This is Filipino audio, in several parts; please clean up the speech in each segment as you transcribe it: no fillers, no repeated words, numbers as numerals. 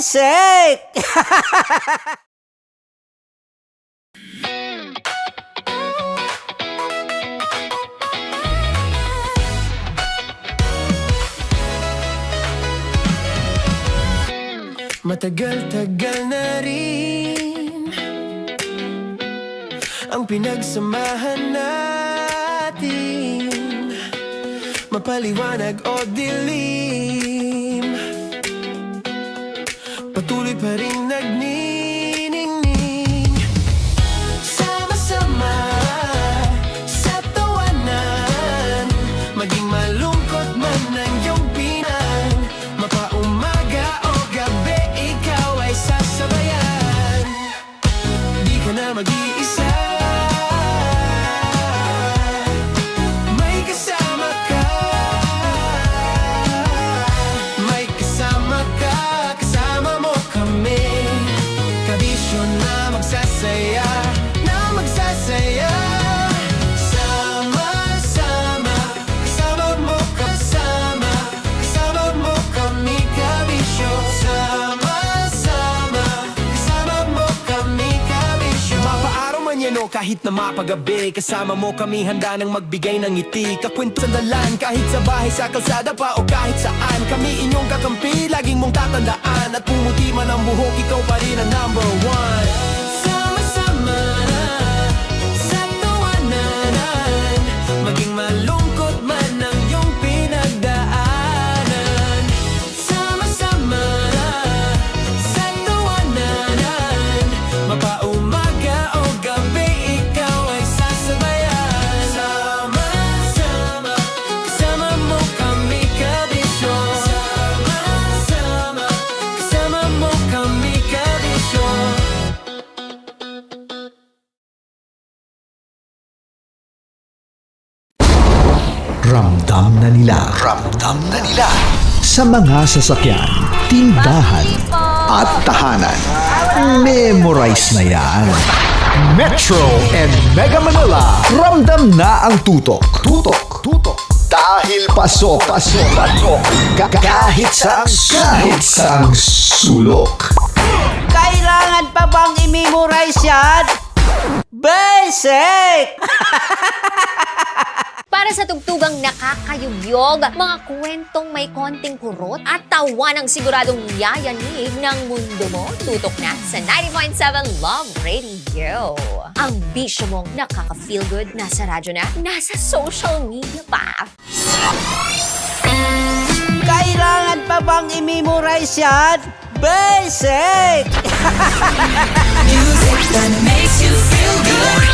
Basic! Matagal-tagal na rin ang pinagsamahan natin, mapaliwanag o dilim, patuloy pa rin nagniningning. Sama-sama sa tawanan, maging malungkot man ang iyong pinang, mapaumaga o gabi, ikaw ay sasabayan. Di ka na mag-iisa, may kasama ka, may kasama ka, kasama mo kami. Kabisyo na magsasaya, na magsasaya. Sama-sama, kasama mo, kasama, kasama mo kami. Kabisyo, sama-sama, kasama mo kami. Kabisyo, mapaaraw man yan o kahit na mapagabi, kasama mo kami, handa nang magbigay ng ngiti. Kakwento sa dalan, kahit sa bahay, sa kalsada pa o kahit saan, kami inyong kakampi, laging mong tatandaan. At pumuti man ang buhok, ikaw pa rin ang number one. Sama-sama sa tawanan, maging malungkot man ang iyong pinagdaanan. Sama-sama sa tawanan, mapaumaga o gabi, ikaw ay sasabayan. Sama-sama, kasama mo kami. Kabisyo, sama-sama, kasama mo kami. Kabisyo. Ramdam na nila sa mga sasakyan, tindahan at tahanan. Memorize na yan. Metro and Mega Manila, ramdam na ang tutok. Dahil pasok. Kahit saang sulok. Kailangan pa bang i-memorize yan? Basic! Para sa tugtugang nakakayugyog, mga kwentong may konting kurot at tawa ng siguradong yayanig ng mundo mo, tutok na sa 90.7 Love Radio. Ang bisyo mong nakaka-feel good, nasa radyo na, nasa social media pa. Kailangan pa bang i-memorize yan? Basic! Music that makes you feel good.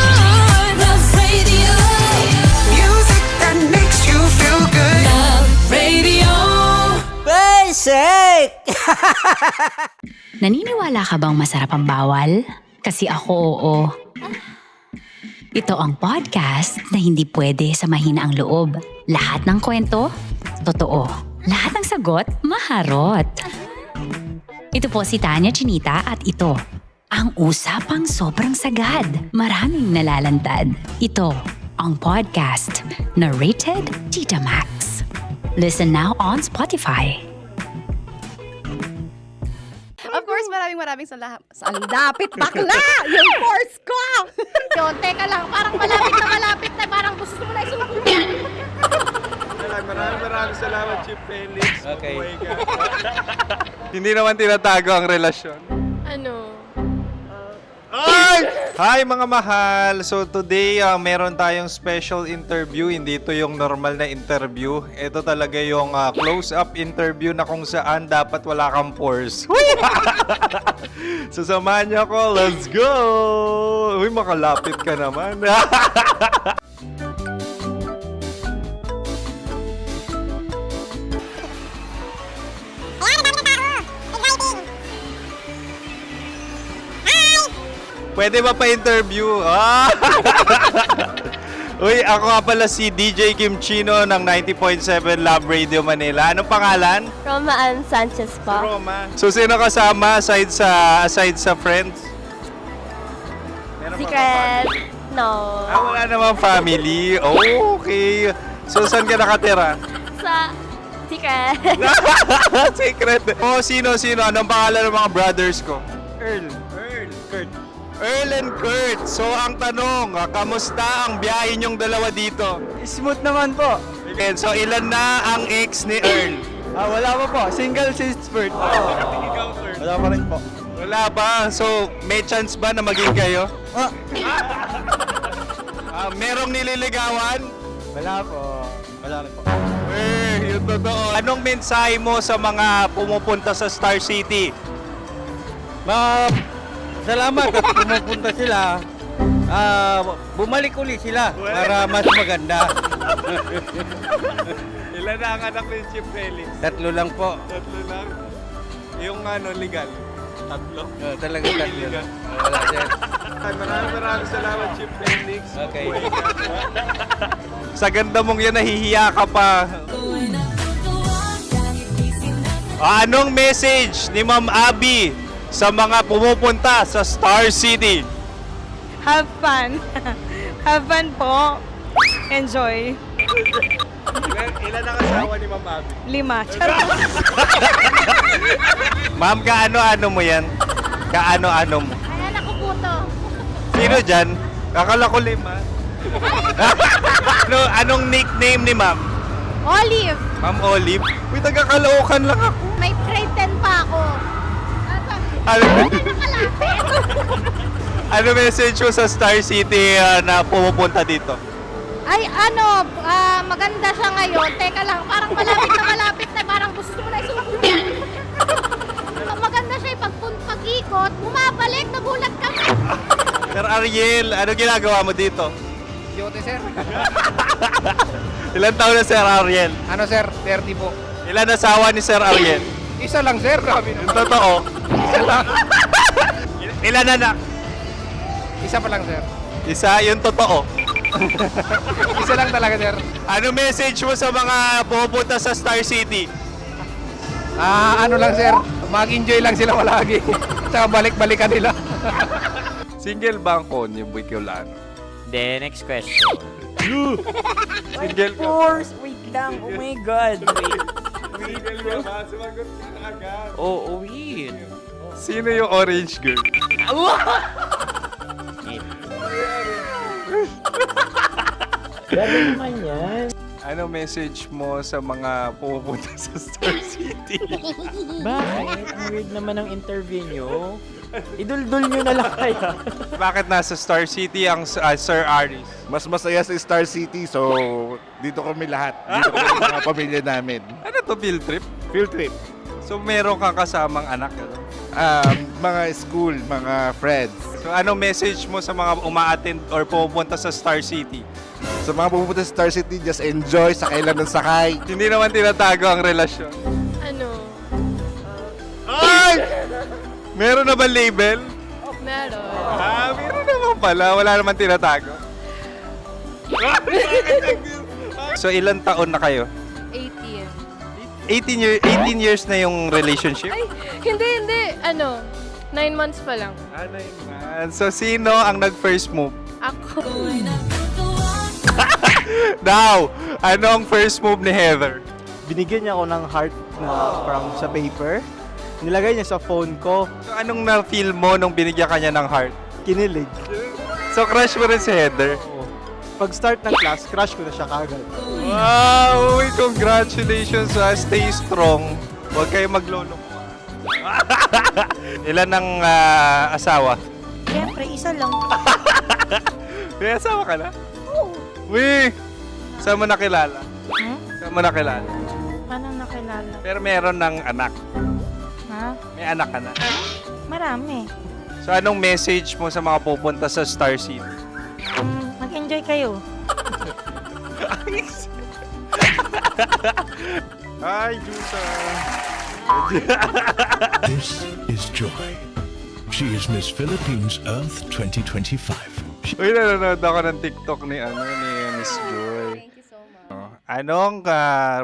Love Radio. Music that makes you feel good. Love Radio. Basic! Naniniwala ka bang masarap ang bawal? Kasi ako, oo. Ito ang podcast na hindi pwede sa mahina ang loob. Lahat ng kwento, totoo. Lahat ng sagot, maharot. Ito po si Tanya Chinita at ito, ang usapang sobrang sagad. Maraming nalalantad. Ito, ang podcast na Rated Tita Max. Listen now on Spotify. Of course, maraming salamat. Ang lapit bakla! Yung force ko! Yun, teka lang. Parang malapit na. Parang gusto mo na isulat. Maraming salamat, Chief Felix. Okay. Oh my God. Hindi naman tinatago ang relasyon. Ano? Ay! Hi mga mahal! So today, meron tayong special interview. Hindi ito yung normal na interview. Ito talaga yung close-up interview na kung saan dapat wala kang pores. So samahan niyo ako. Let's go! Uy, makalapit ka naman. Pwede ba pa-interview? Uy, ako nga pala si DJ Kim Chino ng 90.7 Love Radio Manila. Anong pangalan? Roma Ann Sanchez po. Roma. So, sino kasama aside sa friends? Meron ba Secret. No. wala namang family. Oh, okay. So, saan ka nakatira? Sa Secret. Secret. Oh, sino? Anong pangalan ng mga brothers ko? Earl, Kurt. Earl and Kurt. So, ang tanong, kamusta ang biyahe niyong dalawa dito? Smooth naman po. Okay, so ilan na ang ex ni Earl? Wala pa po. Single since birth. Wala pa rin po. Wala ba? So, may chance ba na maging kayo? Merong nililigawan? Wala po. Wala rin po. Yung totoo. Anong mensahe mo sa mga pumupunta sa Star City? Salamat at pumupunta sila. Bumalik uli sila para mas maganda. Ilan na ang anak ni Chief Felix? 3 lang po. 3 lang? Yung legal? 3? Talagang 3 lang. Wala din. Maraming salamat, Chief Felix. Okay. Sa ganda mong yan, nahihiya ka pa. Anong message ni Ma'am Abby sa mga pumupunta sa Star City? Have fun. Have fun po. Enjoy. Ilan ang asawa ni Ma'am Abby? 5. Charot. Ma'am, kaano-ano mo yan? Kaano-ano mo? Ayan ako po to. Sino dyan? Akala ko 5. Anong nickname ni Ma'am? Olive. Ma'am Olive? Uy, taga-Caloocan lang ako. May grade 10 pa ako. Ano message mo sa Star City na pumupunta dito? Ay, maganda siya ngayon. Teka lang, parang malapit na, parang gusto mo na isulat. Maganda siya, pag-ikot, bumabalik, nagulat kami. Sir Ariel, ano ginagawa mo dito? Yote, sir. Ilan taon na Sir Ariel? Ano, sir? 30 po. Ilan asawa ni Sir Ariel? Isa lang, sir. Yung totoo. Isa lang. Ilan anak? Isa pa lang, sir. Isa, yung totoo. Isa lang talaga, sir. Ano message mo sa mga pumupunta sa Star City? Ano lang, sir. Mag-enjoy lang sila palagi. Tsaka balik-balikan nila. Single ba ang konyo, Boy Kiolano? Then, next question. Single ka? Wait lang. Oh my God. Single ka ba? Sumagot ka na agad. Oh, wait. Sino yung orange girl? Grabe naman yan. Ano message mo sa mga pumupunta sa Star City? Bakit? Ang weird naman ang interview nyo. Idul-dul nyo na lang kaya. Bakit nasa Star City ang Sir Aris? Mas masaya sa Star City, so dito kami lahat. Dito kami sa mga pamilya namin. Ano to, field trip? Field trip. So meron kang kasamang anak? Ano? Mga school, mga friends. So ano message mo sa mga uma-attend or pumupunta sa Star City? Sa mga pupunta sa Star City, just enjoy, sakay lang ng sakay. Hindi naman tinatago ang relasyon. Ano? Ay! Meron na ba label? Meron. Meron naman pala. Wala naman tinatago. So ilan taon na kayo? 18. 18 years na yung relationship? Ay, hindi. 9 months pa lang. 9 months. So sino ang nag-first move? Ako. Now, ano ang first move ni Heather? Binigyan niya ako ng heart na from sa paper. Nilagay niya sa phone ko. So anong na-feel mo nung binigyan ka niya ng heart? Kinilig. So crush mo rin si Heather? Pag start ng class, crush ko na siya kagad. Wow! Uy, congratulations! Stay strong. Huwag kayo maglolo. Ilan ang asawa? Siyempre, isa lang. May asawa ka na? Oo. Uy! Saan mo nakilala? Saan mo nakilala? Paano nakilala? Pero meron ng anak. Ha? May anak ka na. Marami. So anong message mo sa mga pupunta sa Star City? Mag-enjoy kayo. Hi, Jusa! This is Joy. She is Miss Philippines Earth 2025. Uy, nanonood ako ng TikTok ni Miss Joy. Thank you so much. Anong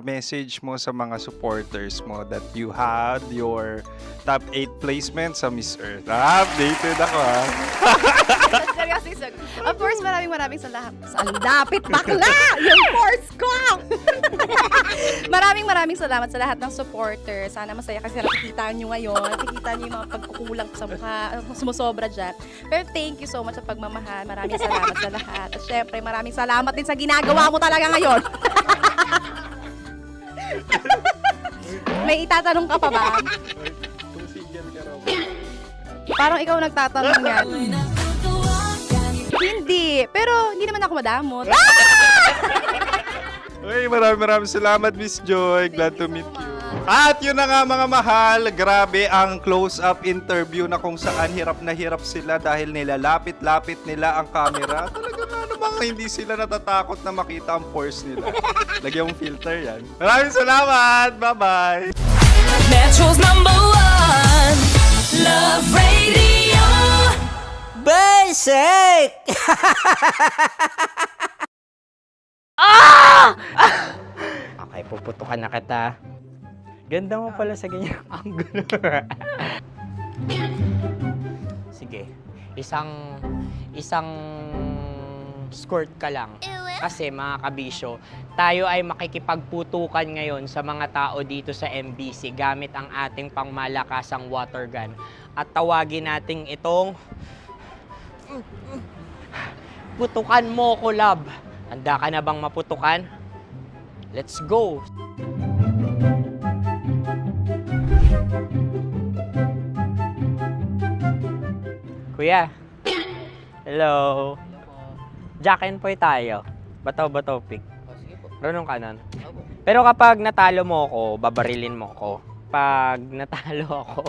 message mo sa mga supporters mo that you had your top 8 placement sa Miss Earth? Updated ako Seryoso. Of course, maraming salamat. Ang dapit bakla! Yung course ko! maraming salamat sa lahat ng supporter. Sana masaya kasi nakikita nyo ngayon. Nakikita nyo yung mga pagkukulang ko sa mukha. Sumusobra dyan. Pero thank you so much sa pagmamahal. Maraming salamat sa lahat. At syempre, maraming salamat din sa ginagawa mo talaga ngayon. May itatanong ka pa ba? Parang ikaw nagtatanong yan. Hindi. Pero hindi naman ako madamot. Uy, maraming salamat, Miss Joy. Glad to meet you. At yun na nga mga mahal, grabe ang close-up interview na kung saan hirap na hirap sila dahil nilalapit-lapit nila ang camera. Talaga na namang hindi sila natatakot na makita ang pores nila. Lagyan mong filter yan. Maraming salamat! Bye-bye! Metro's #1 Love Radio. Basic! Okay, puputukan na kita. Ganda mo pala sa ganyang angulo. Sige, isang skirt ka lang. Kasi mga kabisyo, tayo ay makikipagputukan ngayon sa mga tao dito sa MBC gamit ang ating pangmalakasang water gun. At tawagin natin itong putukan mo ko, love. Handa ka na bang maputukan? Let's go! Kuya. Hello. Jack and Poy tayo. Bato-bato pick. Runong kanan. Pero kapag natalo mo ako, babarilin mo ako. Pag natalo ako,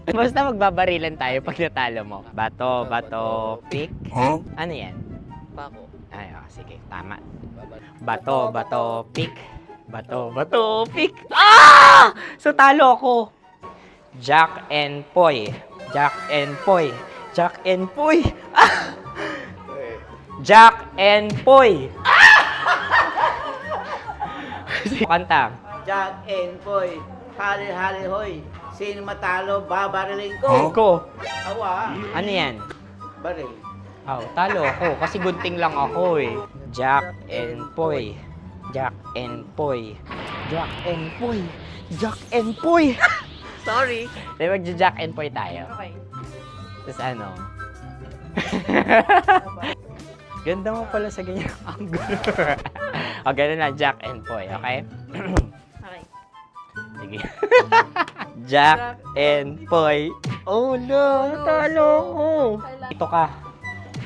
basta magbabarilan tayo pag natalo mo. Bato, pick. Ano yan? Pako. Ay, sige, tama. Bato, pick. Bato, pick. Ah! So talo ako. Jack and Poy. Jack and Poy. Jack and Poy. Ah! Jack and Poy. Kanta. Jack and Poy, hali-hali hoy. Sino matalo, babariling ko. Ko. Awa, Ano yan? baril. Oh, talo ako kasi gunting lang ako eh. Jack and Poy. Jack and Poy. Jack and Poy. Jack and Poy. Sorry. Di ba Jack and Poy tayo? Okay. Tapos ano? Ganda mo pala sa ganyang angulo. O, ganun na, Jack and Poy, okay? Okay. Sige. Jack and Poy. Oh no, natalo ko. Ito ka.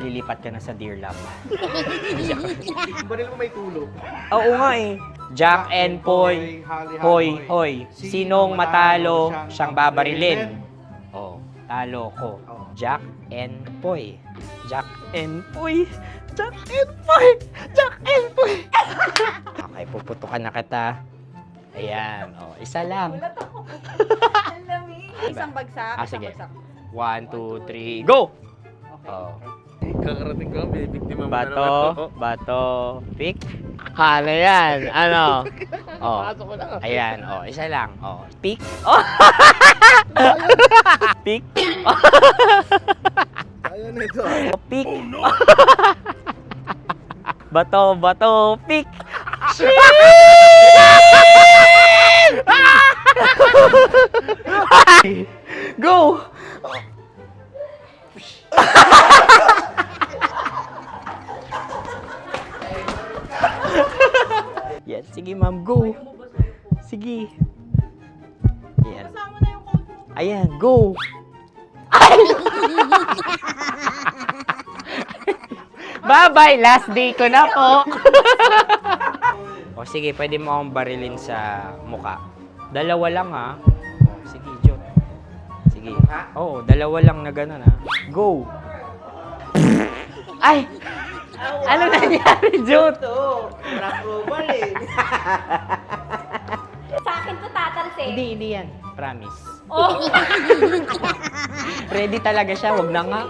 Lilipat ka na sa Dear Love. Baril mo may tulog. Oo nga eh. Jack and Poy. Hoy, hoy. Sinong matalo, siyang babarilin. Oh, talo ko. Jack and Poy. Jack and Poy. Jack and Poy. Jack and Poy. Okay, puputukan na kita. Ayan. Oh, isa lang. Isang bagsak. Ah, sige. 1, 2, 3, go! Oh. Kakarating ko, may biktima mo Bato, pick. Ano yan? Ano? Oh. Ayan, oh, isa lang. Oh, pick. Oh. Pick. Ayaw na ito. Oh, pick. Bato, pick. Go! Yan, sige ma'am, go. Sige. Ayan. Ayan, go. Ay! Bye-bye, last day ko na po. O sige, pwede mo akong barilin sa muka. Dalawa lang ha. O, sige, Jot. Sige. Oo, dalawa lang na gano'n ha. Go. Ay! Ano nangyari, Jot? Approval eh. Sa akin to tatalsin. Hindi yan. Promise. Oh. Ready talaga siya, wag na nga.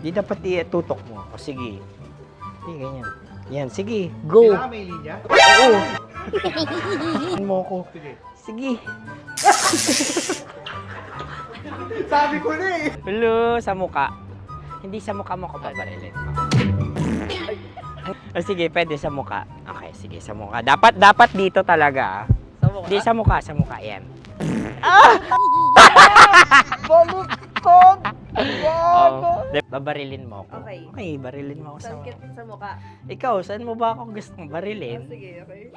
Di dapat itutok mo. O sige. Sige, ganyan. Yan, sige. Go. Kailangan may linya? Oo. mo ko. Sige. Sabi ko na eh. Hello, sa muka. Hindi sa muka mo ko babarilin. O sige, pwede sa muka. Okay, sige, sa muka. Dapat dito talaga. Sa muka? Hindi, sa muka. Yan. Baliktad! Babarilin mo ako. Okay. Okay, barilin mo ako sa muka. Sa mukha. Ikaw, saan mo ba ako gustong barilin? Sige, okay.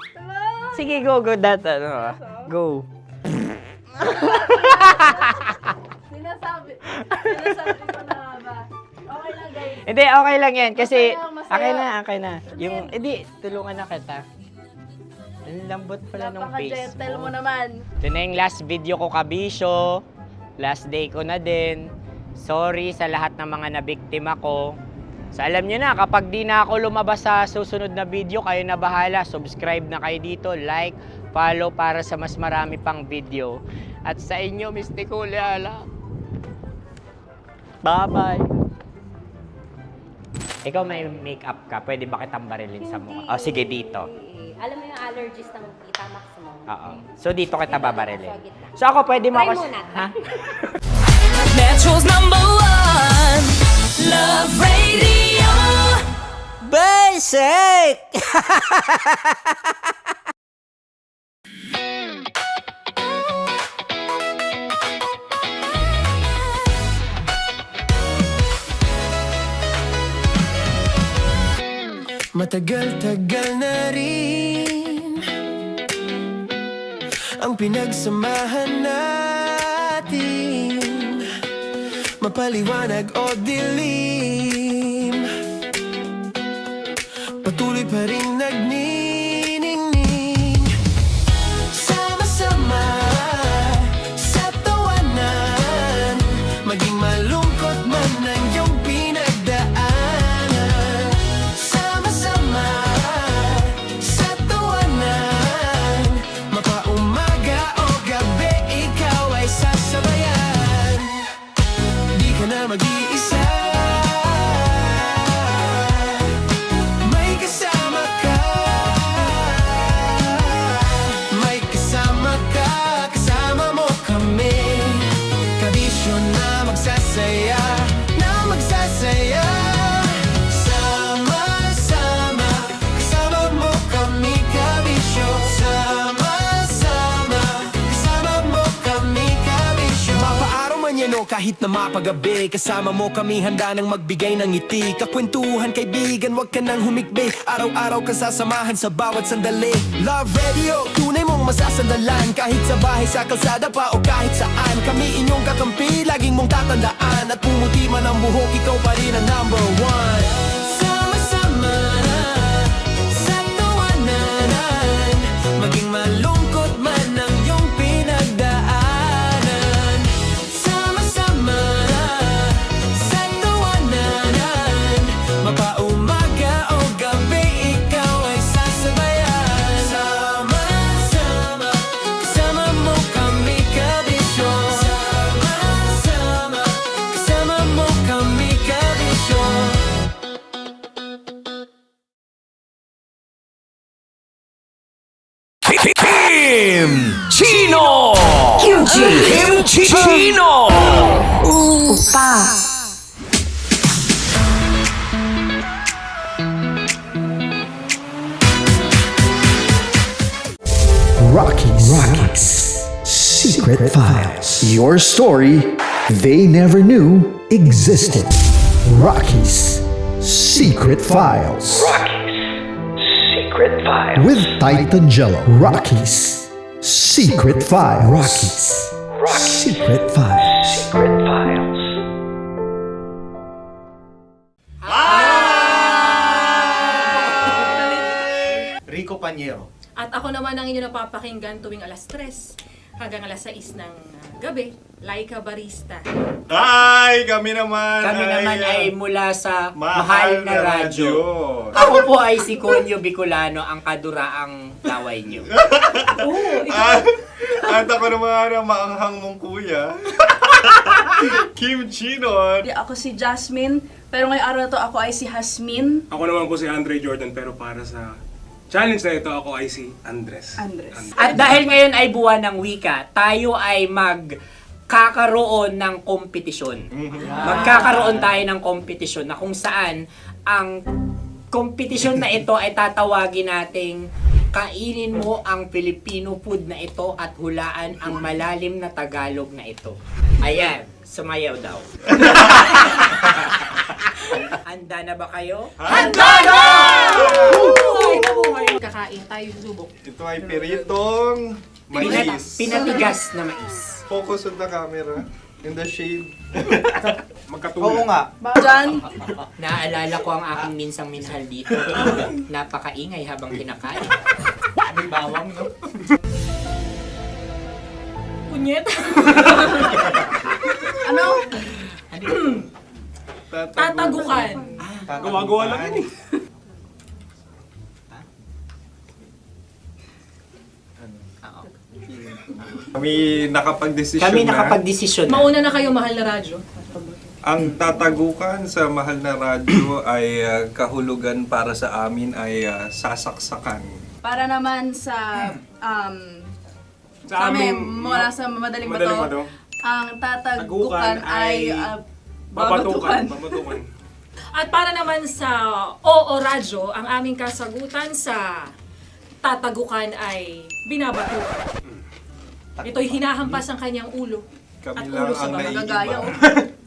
Sige, go. Go. Sinasabi ko na ba? Okay lang, guys. Hindi, okay lang yan. Kasi, Masaya. okay na. Yung, hindi, tulungan na kita. Ang lambot pala ng face Napaka-gentle mo. mo naman. Ito na yung last video ko, kabisyo. Last day ko na din. Sorry sa lahat ng mga nabiktima ko. So alam nyo na, kapag di na ako lumabas sa susunod na video, kayo na bahala. Subscribe na kayo dito, like, follow para sa mas marami pang video. At sa inyo, Mistiko Leala. Bye-bye. Ikaw may makeup ka, pwede ba kitang barilin sa mukha? O sige, dito. Alam mo yung allergies ng Tita Max mo? Oo. So dito kita babarilin. So ako pwede mo Try ako... muna. Ha? Metro's #1 Love Radio. Basic! Matagal-tagal na rin ang pinagsamahan natin, mapaliwanag o dilim, patuloy pa rin nagniningning. Sama-sama sa tawanan, maging malungkot man ang iyong pinagdaanan. Sama-sama sa tawanan, mapaumaga o gabi, ikaw ay sasabayan. Di ka na mag-iisa, may kasama ka. May kasama ka, kasama mo kami. Kabisyo na magsasaya, na magsasaya. Sama-sama, kasama mo kami, kabisyo. Sama-sama, kasama mo kami, kabisyo. Mapaaraw man yan o kahit na mapagabi, kasama mo kami, handa nang magbigay ng ngiti. Kakwentuhan, kaibigan, wag ka nang humikbi. Araw-araw kasasamahan sa bawat sandali. Love Radio, tunay mong masasandalan. Kahit sa bahay, sa kalsada pa o kahit saan, kami inyong kakampi, laging mong tatandaan. At pumuti man ang buhok, ikaw pa rin ang #1. Sama-sama sa tawanan, maging malungkot man ang iyong pinagdaanan. Sama-sama sa tawanan, mapaumaga o gabi, ikaw ay sasabayan. Sama-sama, kasama mo kami, kabisyo. Sama-sama, kasama mo kami, kabisyo. Kim Chino! Kimchi Chino! Rocky's Secret Files. Your story they never knew existed. Rocky's Secret Files. Secret Files. With Titan Jello. Rocky's Secret Files. Rocky's Secret Files. Secret Files. Rico Panyero. At ako naman ang inyo napapakinggan tuwing alas 3 hanggang alas 6 ng gabi, Laika Barista. Hi! Kami naman ay mula sa Mahal na Radyo. Ako po ay si Conyo Bicolano, ang kaduraang laway niyo. At ako naman ang maanghang mong kuya. Kim Chino. Ako si Jasmine, Pero ngayong araw na to, ako ay si Hasmin. Ako naman po si Andre Jordan, pero para sa challenge na ito, ako ay si Andres. At dahil ngayon ay buwan ng wika, tayo ay magkakaroon ng kompetisyon. Magkakaroon tayo ng kompetisyon na kung saan ang kompetisyon na ito ay tatawagin nating kainin mo ang Filipino food na ito at hulaan ang malalim na Tagalog na ito. Ayan, sumayaw daw. Handa na ba kayo? Handa na! Kakain tayo, susubok. Ito ay piritong mais. Pinatigas na mais. Focus on the camera. In the shade. Magkatulad. Oo nga. Diyan. Naaalala ko ang aking minsang minahal dito. Napakaingay habang kinakain. May bawang, no? Punyet. Ano? Tatagukan. Gawa-gawa lang yun eh. Kami nakapag-desisyon Kami na. nakapag-desisyon na. Mauna na kayo, mahal na radyo. Ang tatagukan sa mahal na radyo ay kahulugan para sa amin ay sasaksakan. Para naman sa Sa kami, amin, mula sa madaling madaling bato, bato, ang tatagukan tagukan ay babatukan. babatukan. At para naman sa Oo Radyo, ang aming kasagutan sa tatagukan ay binabatukan. Ito'y hinahampas ang kanyang ulo. Kami At lang ulo sa ang mga gagaya. naiiba.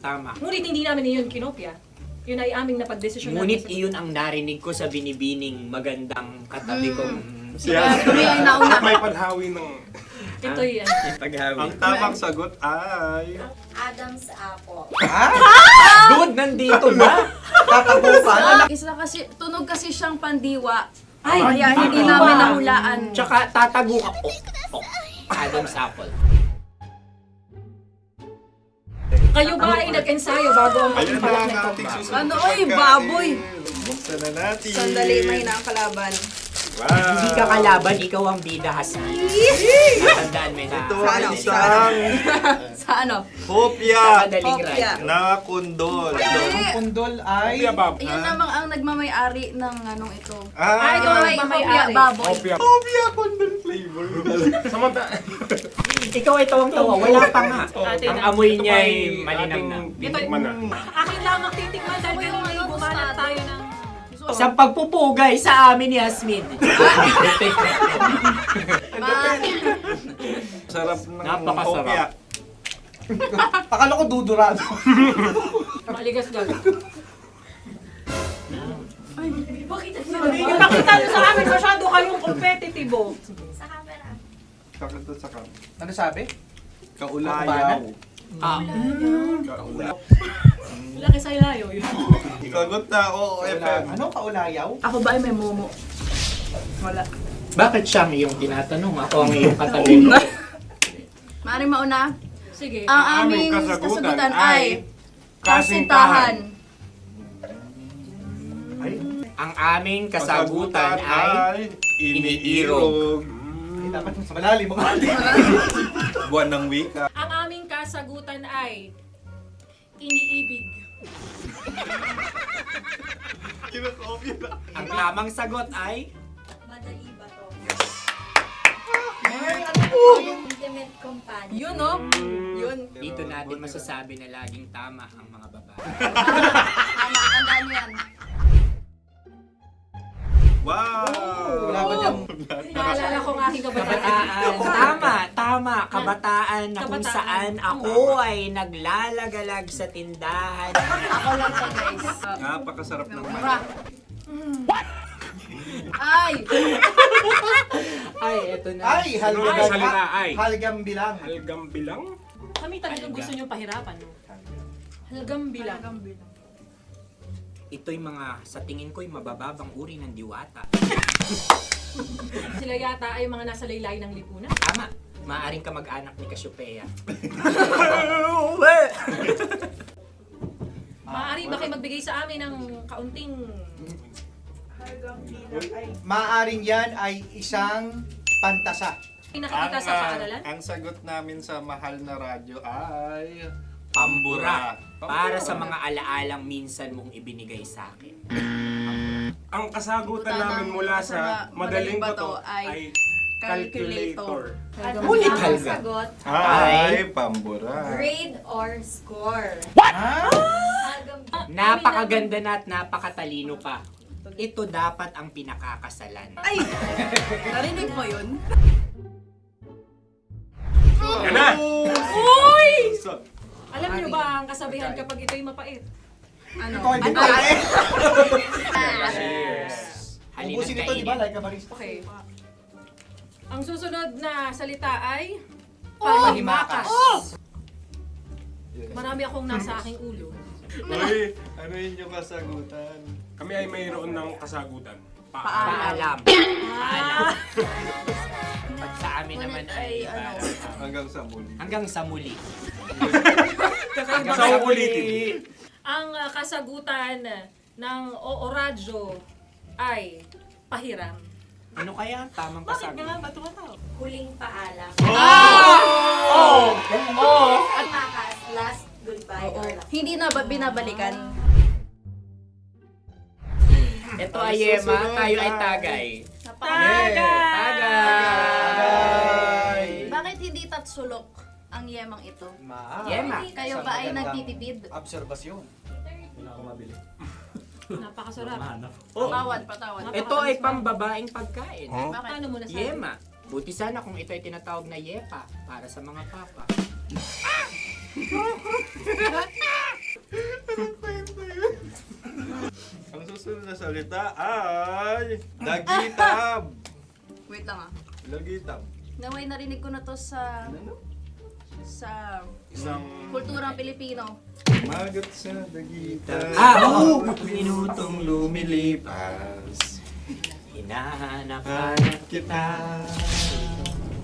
Tama. Ngunit hindi namin iyon kinopya. Yun ay aming napagdesisyon Ngunit namin. iyon ang narinig ko sa binibining magandang katabi kong Kami ay nauna. May panhawi ng... Ito'y Ang tamang sagot ay... Adam's apple. Dude, nandito ba? Tatagukan? Isa kasi, tunog kasi siyang pandiwa. Ay, Kaya hindi namin nahulaan. Tsaka tatagukan. Adam's apple. Kayo ba ay nag-ensayo bago ang Ayan na pagpalat ang nito? ating susunod Ano, na oy, pagkain. baboy. Buksan na natin. Sandali, may na ang kalaban. Wow. Hindi ka kalaban, ikaw ang bida, Hasmin. Natandaan mo na. Ito ay isang Sa ano? hopya Madaling Hopya. ride. na kundol. Hindi. Kundol ay... Yun namang ang nagmamay-ari ng anong ito. Ah, ikaw May hopya, nagmamay-ari. baboy. hopya kundol flavor. Ikaw ay tawang-tawa, wala pa nga. Atin Ang na. amoy niya ay malinang na. Titikman na. Akin lang ang titikman dahil kayo ngayon bumalat tayo ng... Sa pagpupugay sa amin ni Hasmin. Sarap ng Napakasarap. hopya. Akala ko dudurado. Maligas gaga. Ipakita nyo sa amin, masyado kayong competitive. Sa camera. Sakit to sakit. Ano sabi? Kaulayaw. Laki sa ilayo yun. Sagot na, oo, FM. Ano kaulayaw? Ako ba ay may momo? Wala. Bakit siya ang iyong tinatanong? Ako ang iyong katabi. Maaaring mauna. Sige. Ang aming kasagutan kasagutan ay ay kasintahan. Ang aming kasagutan ay iniirog. Dapat sa malalim mo. Buwan ng wika. Ang aming kasagutan ay iniibig. Ang tamang sagot ay Madali ba to? Intimate companion. Yun, no? Yun. dito natin masasabi na laging tama ang mga babae. Tama, tandaan nyo yan. Wow! Wala ba dyan? Naalala ko ang aking kabataan. Tama. Kabataan na kung Kabataan. saan ako ay naglalagalag sa tindahan. Ako lang to, guys. Napakasarap ng Mura. Ay! Ay, eto na. Ay, Ay, salita, ay. Halgam bilang. Halgam bilang? Kami talagang gusto nyo pahirapan. No? Halagang bilang. Ito'y mga, sa tingin ko'y mabababang uri ng diwata. Sila yata ay mga nasa laylay ng lipunan. Tama. Maaring ka mag-anak ni Cassiopeia. Maaari ba kayo magbigay sa amin ng kaunting... Maaring yan ay isang pantasa. Nakikita sa paaralan? Ang sagot namin sa mahal na radyo ay Pambura. Para sa mga alaalang minsan mong ibinigay sa akin. Ang kasagutan namin mula sa Madaling Bato ay calculator. Ulit halga. Sagot, Ay, pambura. grade or score. Napakaganda na at napakatalino pa. Ito dapat ang pinakakasalan. Ay! Narinig mo yun? Yan na! Uy! Alam niyo ba ang kasabihan kapag ito'y mapait? Ano? Ubusin ito, di ba? Okay. Ang susunod na salita ay Pahimakas. Marami akong nasa aking ulo. Uy, ano yun yung kasagutan? Kami ay mayroon ng kasagutan. Paalam. Pag sa amin naman ay Hanggang sa muli. hanggang sa muli. Sa ulitin. Ang kasagutan ng Oo Radyo ay pahiram. Ano kaya ang tamang kasagutan? Ba't tumataw? Huling paalam. Oh! At makas, last goodbye or last. Hindi na ba binabalikan? Ito ay Yema, tayo ay Tagay. Tagay! Bakit hindi tatsulok ang yemang ito? Yema. Kayo ba ay nagtitipid? Napakasarap. Patawad. Ito ay pambabaeng pagkain. Bakit? Paano mo nasabi? Yema. Buti sana kung ito ay tinatawag na Yepa para sa mga papa. Ang susunod na salita ay Dagitab. Wait lang ah. Dagitab. Naway narinig ko na to sa Isang kulturang Pilipino. magat sa dagitab. Oo! Minutong lumilipas. Hinahanap-hanap kita.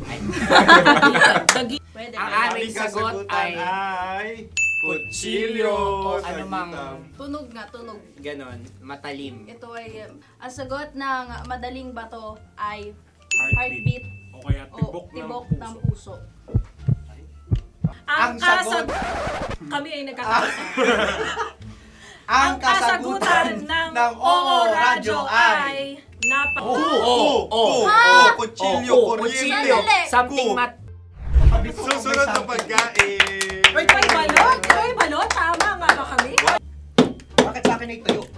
Ay. Pwede. Ang ba? aming sagot ay kutsilyo o anumang Tunog nga, tunog. ganon, matalim. Ito ay, ang sagot ng Madaling Bato ay Heartbeat. heartbeat O kaya o tibok tibok ng ng puso. puso. Ang kasag... Kami ay nagkakaisa. Ang kasagutan ng Oo Radyo ay Kutsilyo, kuryente. Sandali. Something Susunod na pagkain. Ay, balot! Ay, balot! Tama nga ba kami? Bakit sa akin ay tuyo? Guys,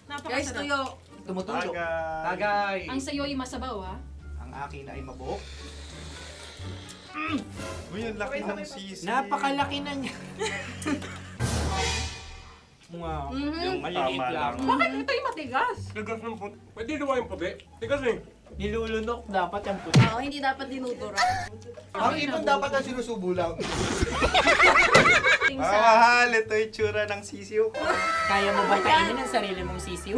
Napakasarap. tuyo. Tumutulo. Tagay. Tagay. Ang sayo ay masabaw, ha? Ang akin ay mabuhok. Uy, ang laki ng sisi. Napakalaki na niya. Wow. Yung maliliit Tama lang. lang. Bakit ito'y matigas? Tigas ng puti. Pwede luwa yung puti. Tigas eh. Nilulunok dapat yung puti. Oo, hindi dapat dinudura. Ang ibon dapat ang sinusubo lang. Mahal, ito yung tsura ng sisiw ko. Kaya mo ba kainin ang sarili mong sisiw?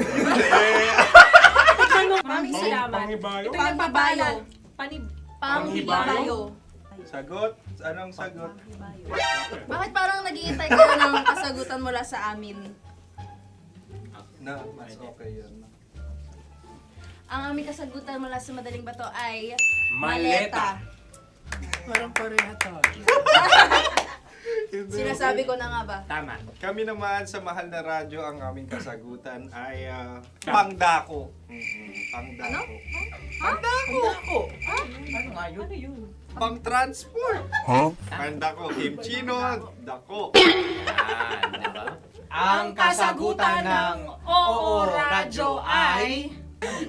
Maraming salamat. Panghibayo. Ito yung pabalan. Panghibayo. Sagot? Anong sagot? Bakit parang naghihintay kayo ng kasagutan mula sa amin? Na, mas okay yan. Ang aming kasagutan mula sa Madaling Bato ay Maleta. Parang pareha tayo. Sinasabi ko na nga ba? Tama. Kami naman sa mahal na radyo, ang aming kasagutan ay pangdako. Pangdako. Pangdako! Ano nga yun? Ano yun? Pang-transport. Pangdako, kimchino, dako. Yan, diba? Ang kasagutan ng Oo Radyo ay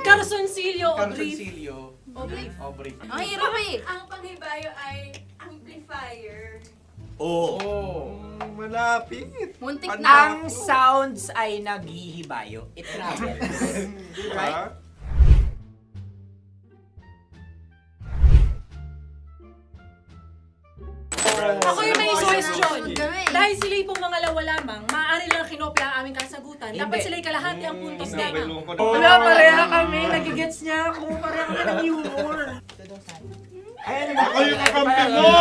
Carsoncillo o Brief. O brief. Ang hirap eh! Ang panghibayo ay amplifier. Oo. Malapit. Muntik na. Ang sounds ay naghihibayo. It travels. Diba? Ako yung may suggestion. Sunod kami. Dahil sila pong mga lawa lamang, maaari lang kinopya ang aming kasagutan. Dapat Hindi. sila'y kalahati ang puntos lamang. Nabilo ko na. Wala, pareha kami. Nagigets niya ako. Pareha kami ng humor. Ako yung kakampi mo!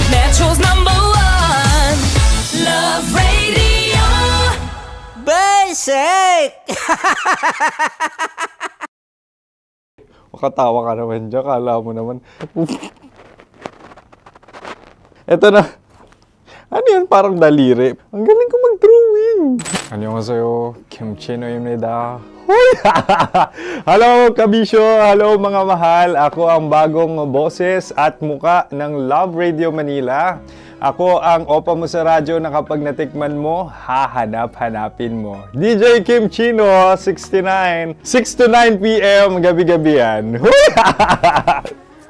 Metro's #1 Love Radio. Basic! Makatawa ka naman dyan. Kala mo naman. Ito na. Ano yan? Parang daliri. Ang galing ko mag-drawing. 안녕하세요. 김치노입니다. Hello, kabisyo! Hello, mga mahal! Ako ang bagong boses at muka ng Love Radio Manila. Ako ang opa mo sa radyo na kapag natikman mo, hahanap-hanapin mo. DJ Kim Chino, 69. 6 to 9 p.m. gabi-gabi yan.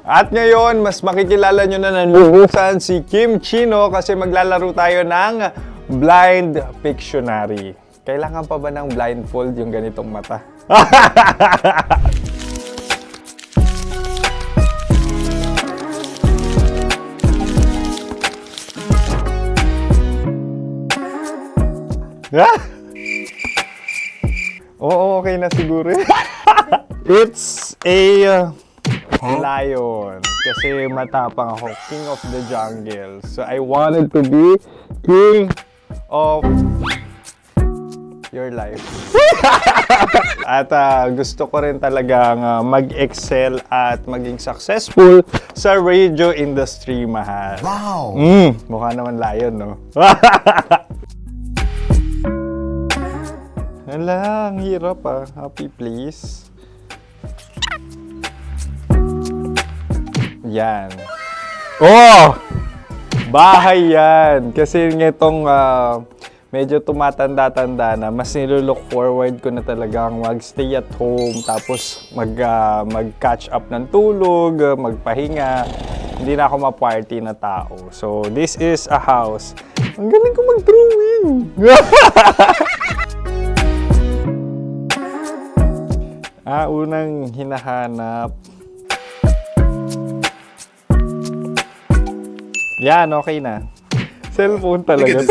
At ngayon, mas makikilala nyo na ng lubusan si Kim Chino kasi maglalaro tayo ng Blind Pictionary. Kailangan pa ba ng blindfold yung ganitong mata? Oo, okay na siguro. It's a lion. Kasi matapang ako. King of the jungle. So I wanted to be king of your life. At gusto ko rin talagang mag-excel at maging successful sa radio industry, mahal. Wow! Mukha naman lion, no? Hala, ang hirap ah. Happy, please. Yan. Oh! Bahay yan. Kasi nitong medyo tumatanda-tanda na, mas nilulook forward ko na talagang mag-stay at home, tapos mag-catch up ng tulog, magpahinga. Hindi na ako ma-party na tao. So, this is a house. Ang galing ko mag-drawing! Unang hinahanap. Yan, okay na. Cellphone talaga.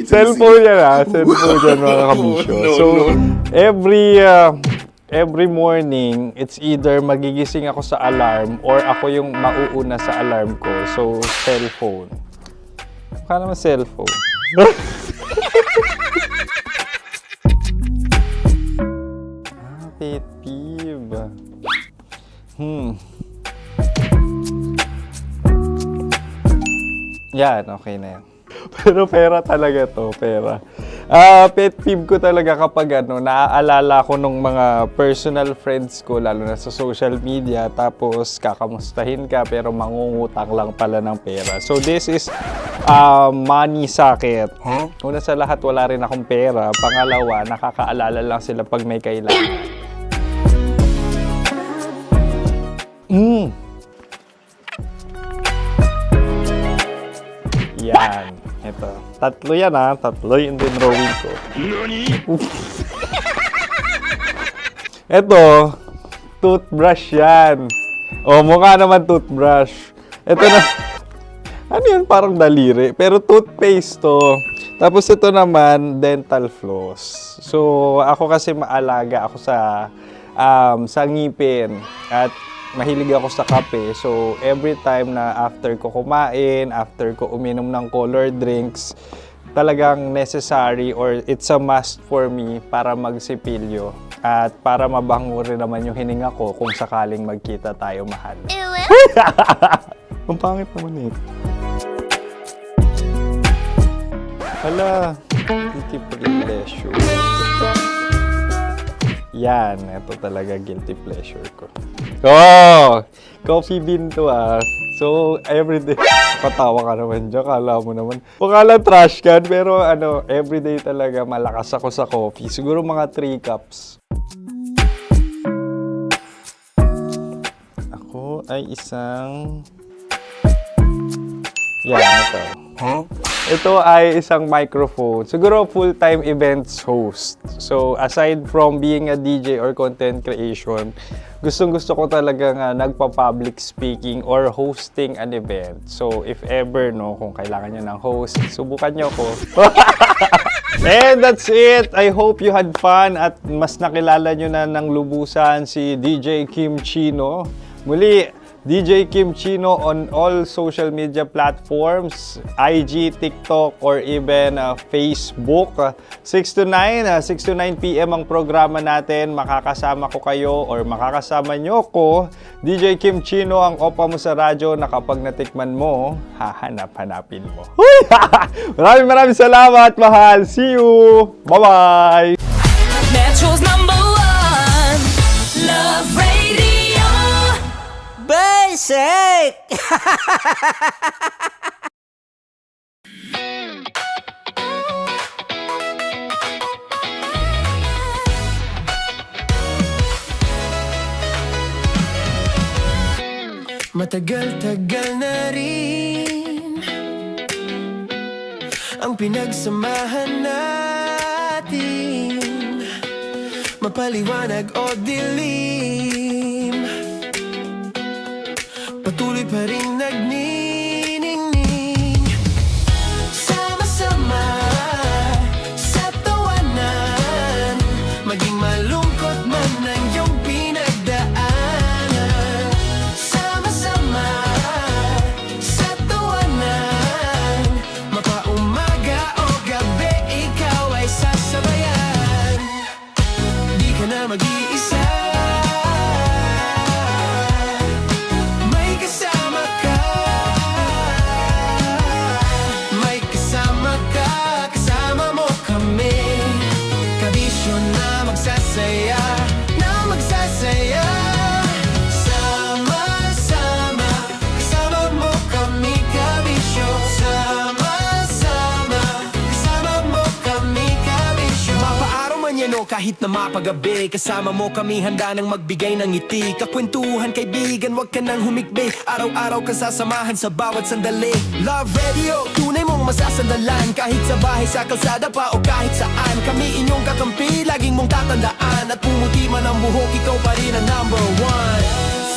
Cellphone yan Cellphone yan, mga kabisyo. So, every morning, it's either magigising ako sa alarm or ako yung mauuna sa alarm ko. So, cellphone. Mukha naman cellphone. Pet peeve. Yan, okay na yan. Pero pera talaga to, pera. Pet peeve ko talaga kapag naaalala ko nung mga personal friends ko, lalo na sa social media, tapos kakamustahin ka pero mangungutang lang pala ng pera. So this is money sakit. Una sa lahat, wala rin akong pera. Pangalawa, nakakaalala lang sila pag may kailangan. Yan. Ito. Tatlo yan Tatlo yung dinrawing ko. Ito. Toothbrush yan. O, mukha naman toothbrush. Ito na. Ano yan? Parang daliri. Pero toothpaste to. Tapos ito naman, dental floss. So, ako kasi maalaga ako sa ngipin. At mahilig ako sa kape. So, every time na after ko kumain, after ko uminom ng colored drinks, talagang necessary or it's a must for me para magsipilyo. At para mabango rin naman yung hininga ko kung sakaling magkita tayo, mahal. Ang pangit naman ito. Hala, guilty pleasure. Yan, ito talaga guilty pleasure ko. Oh! Coffee bean to So, everyday. Patawa ka naman dyan, kala mo naman. Mukha lang trash can, pero everyday talaga malakas ako sa coffee. Siguro mga 3 cups. Ako ay isang... Yan, ito. Ito ay isang microphone. Siguro full-time events host. So, aside from being a DJ or content creation, gustong-gusto ko talaga nagpa-public speaking or hosting an event. So, if ever, kung kailangan nyo ng host, subukan nyo ko. And that's it. I hope you had fun at mas nakilala nyo na ng lubusan si DJ Kim Chino. Muli, DJ Kim Chino on all social media platforms, IG, TikTok, or even Facebook. 6 to 9 p.m. ang programa natin. Makakasama ko kayo or makakasama nyo ko. DJ Kim Chino, ang opa mo sa radyo na kapag natikman mo, hahanap-hanapin mo. Maraming salamat, mahal. See you! Bye-bye! Metro's #1 Love Radio. Basic! Matagal-tagal na rin ang pinagsamahan natin, mapaliwanag o dilim, patuloy pa rin nagniningning. Sama-sama sa tawanan, maging malungkot man ang iyong pinagdaanan. Sama-sama sa tawanan, mapaumaga o gabi, ikaw ay sasabayan. Di ka na mag-iisa, may kasama ka. May kasama ka, kasama mo kami. Kabisyo na magsasaya, na magsasaya. Sama-sama, kasama mo kami, kabisyo. Sama-sama, kasama mo kami, kabisyo. Mapaaraw man yan o kahit na mapagabi, kasama mo kami, handa nang magbigay ng ngiti. Kakwentuhan, kaibigan, wag ka nang humikbi. Araw-araw ka sasamahan sa bawat sandali. Love Radio, tunay mong masasandalan. Kahit sa bahay, sa kalsada pa o kahit saan, kami inyong kakampi, laging mong tatandaan. At pumuti man ang buhok, ikaw pa rin ang #1.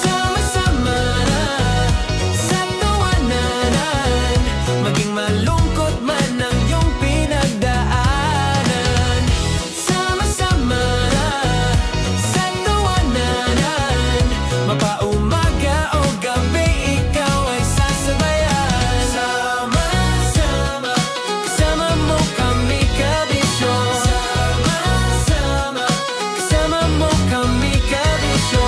Sama-sama sa tawanan, maging malungkot man ang iyong pinagdaanan. Sama-sama sa tawanan, mapaumaga o gabi, ikaw ay sasabayan. Sama-sama, kasama mo kami, kabisyo. Sama-sama, kasama mo kami, kabisyo.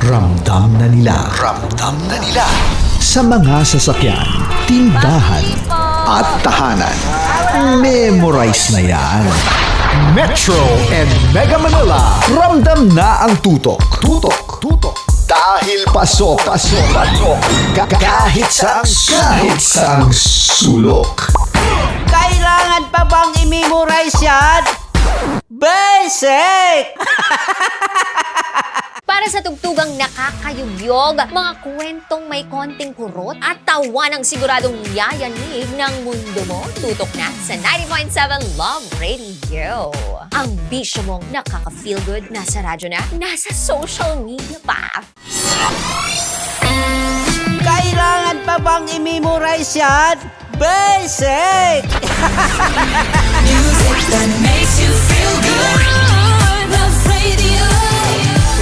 Ramdam na nila sa mga sasakyan, tindahan at tahanan. Memorize na yan. Metro and Mega Manila, ramdam na ang tutok. Dahil pasok. Kahit saang sulok. Kailangan pa bang i-memorize yan? Basic! Para sa tugtugang nakakayugyog, mga kwentong may konting kurot at tawa ng siguradong yayanig ng mundo mo, tutok na sa 90.7 Love Radio. Ang bisyo mong nakaka-feel good, nasa radyo na, nasa social media pa. Kailangan pa bang i-memorize yan? Basic! Music that makes you feel good. Love Radio.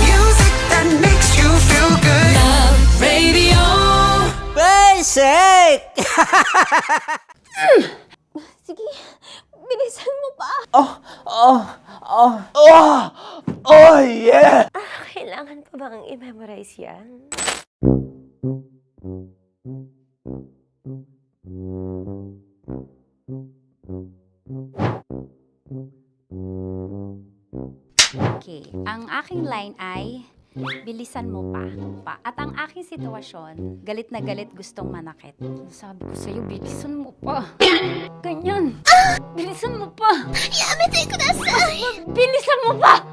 Music that makes you feel good. Love Radio. Basic! Sige, bilisan mo pa. Oh, yeah! Kailangan pa bang i-memorize yan? Okay, ang aking line ay, bilisan mo pa. At ang aking sitwasyon, galit na galit, gustong manakit. Sabi ko sa'yo, bilisan mo pa. Ganyan. Bilisan mo pa. Yamitay ko na sa'yo. Bilisan mo pa.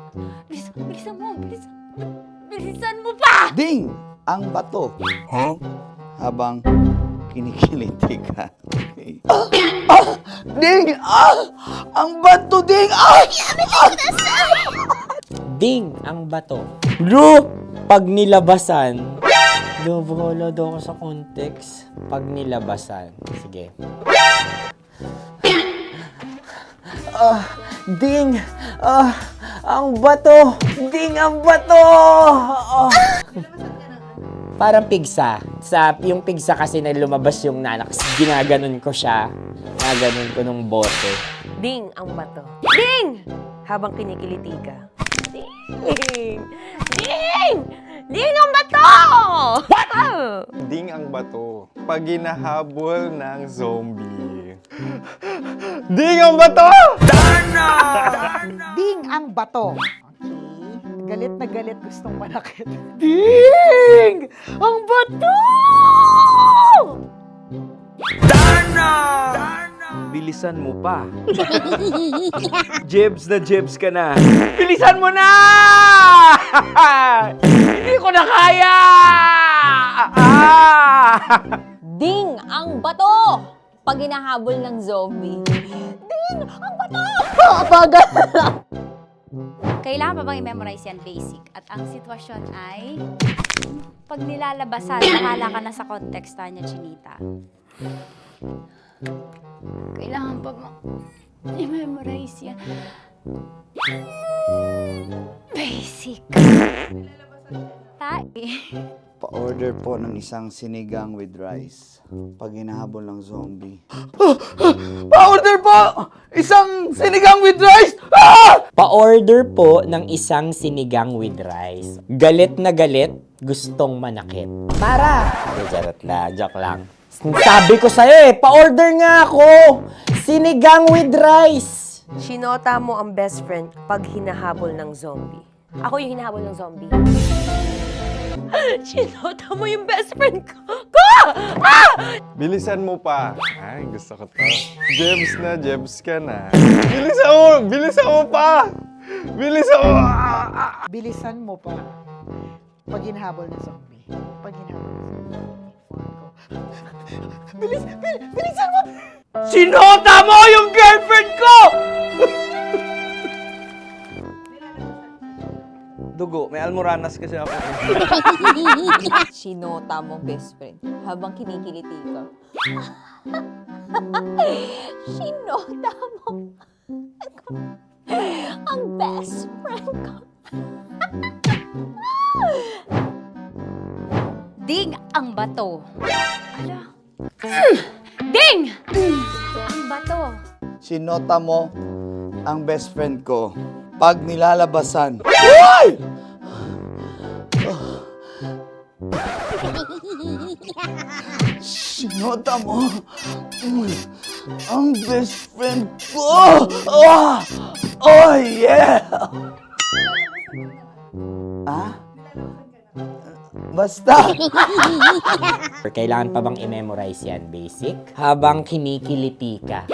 Bilisan mo pa. Ding! Ang bato. Habang kinikiliti ka. Okay. Ding! Ang bato, Ding! Ding ang bato. Bro, pag nilabasan. Wala daw ako sa context. Pag nilabasan. Sige. Ding! Ang bato! Ding, ang bato! Parang pigsa. Yung pigsa kasi na lumabas yung nanak, ginaganon ko siya. Ginaganon ko nung bote. Ding ang bato. Ding! Habang kinikiliti ka. Ding! Ding! Ding ang bato! What? Ding ang bato. Pag hinahabol ng zombie. Ding ang bato! Ding ang bato. Okay. Galit na galit, gustong manakit. Ding! Ang bato! Bilisan mo pa. Jebs na jebs ka na. Bilisan mo na! Hindi ko na kaya! Ding ang bato! Pag hinahabol ng zombie. Ding ang bato! Bagal! Kailangan pa bang i-memorize yan basic? At ang sitwasyon ay, pag nilalabasan, bahala ka na sa context, Tanya Chinita. Kailangan pa bang i-memorize yan? Basic. Pa-order po ng isang sinigang with rice. Pag hinahabol ng zombie. Pa-order po! Isang sinigang with rice! Pa-order po ng isang sinigang with rice. Galit na galit, gustong manakit. Para! Joke lang. Sabi ko sa'yo pa-order nga ako! Sinigang with rice! Sinota mo ang best friend pag hinahabol ng zombie. Ako yung hinahabol ng zombie. Sinota mo yung best friend ko! Bilisan mo pa. Ay, gusto ko to. Jebs na, jebs ka na. Bilisan mo pa! Bilisan mo! Bilisan mo pa. Pag hinahabol ng zombie. Pag hinahabol ng zombie. Bilisan mo! Sinota mo yung girlfriend ko! Dugo, may almoranas kasi ako. Sinota mo best friend habang kinikiliti ka. Sinota mo ang best friend ko. Ding ang bato. Ala. Ding! Ang bato. Sinota mo ang best friend ko. Pag nilalabasan. Uy! Sinota mo ang best friend ko. Oh yeah! Basta. Kailangan pa bang i-memorize yan, basic? Habang kinikiliti ka.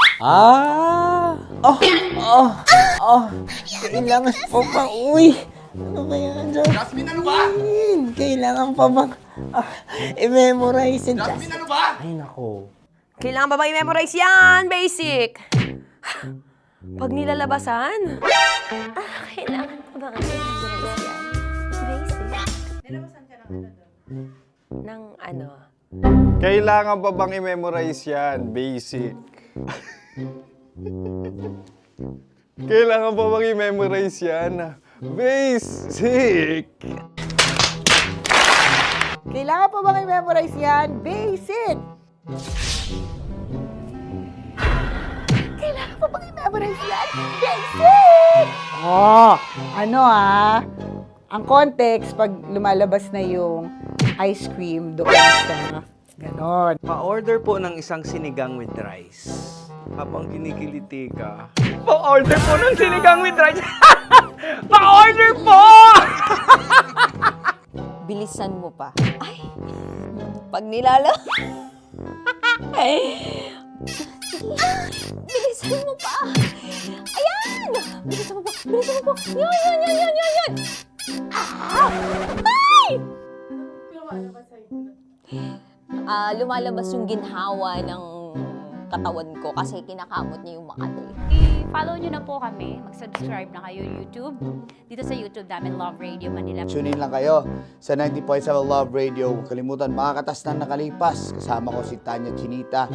Kailangan pa ba? Uy! Ano kaya dyan? Jasmine, ano ba? Kailangan pa bang i-memorize yan? Jasmine, ano ba? Ay, nako. Kailangan ba bang i-memorize yan? Basic. Pag nilalabasan? Kailangan pa bang i-memorize yan? Basic. Nilabasan ka ng ano? Kailangan pa bang i-memorize yan? Basic. Kailangan pa bang i-memorize yan? Basic. Kailangan pa bang i-memorize yan? Basic! Kailangan pa bang i-memorize yan? Basic! Ang context, pag lumalabas na yung ice cream doon sa ganon. Pa-order po ng isang sinigang with rice. Habang kinikiliti ka. Pa-order po ng sinigang with rice! Pa-order po! Bilisan mo pa. Ay! Pag bilisan mo pa! Ayan! Bilisan mo pa! Bilisan mo pa! Yan! Ay! Lumalabas yung ginhawa ng katawan ko kasi kinakamot niya yung Makati. I-follow nyo na po kami. Mag-subscribe na kayo YouTube. Dito sa YouTube namin, Love Radio Manila. Tune in lang kayo sa 90.7 Love Radio. Huwag kalimutan, makakatas na nakalipas. Kasama ko si Tanya Chinita.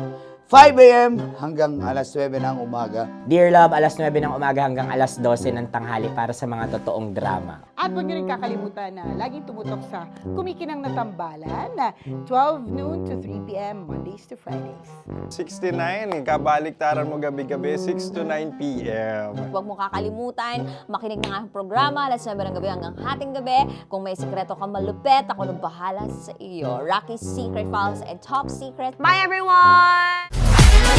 5 a.m. hanggang alas 9 ng umaga. Dear Love, alas 9 ng umaga hanggang alas 12 ng tanghali para sa mga totoong drama. At huwag niyo rin kakalimutan na laging tumutok sa Kumikinang na Tambalan na 12 noon to 3 p.m. Mondays to Fridays. 69, kabaliktaran mo gabi-gabi, 6 to 9 p.m. Huwag mo kakalimutan, makinig ng aking programa, alas 9 ng gabi hanggang hating gabi. Kung may sikreto kang malupet, ako nang bahala sa iyo. Rocky's Secret Files and Top Secret. Bye everyone!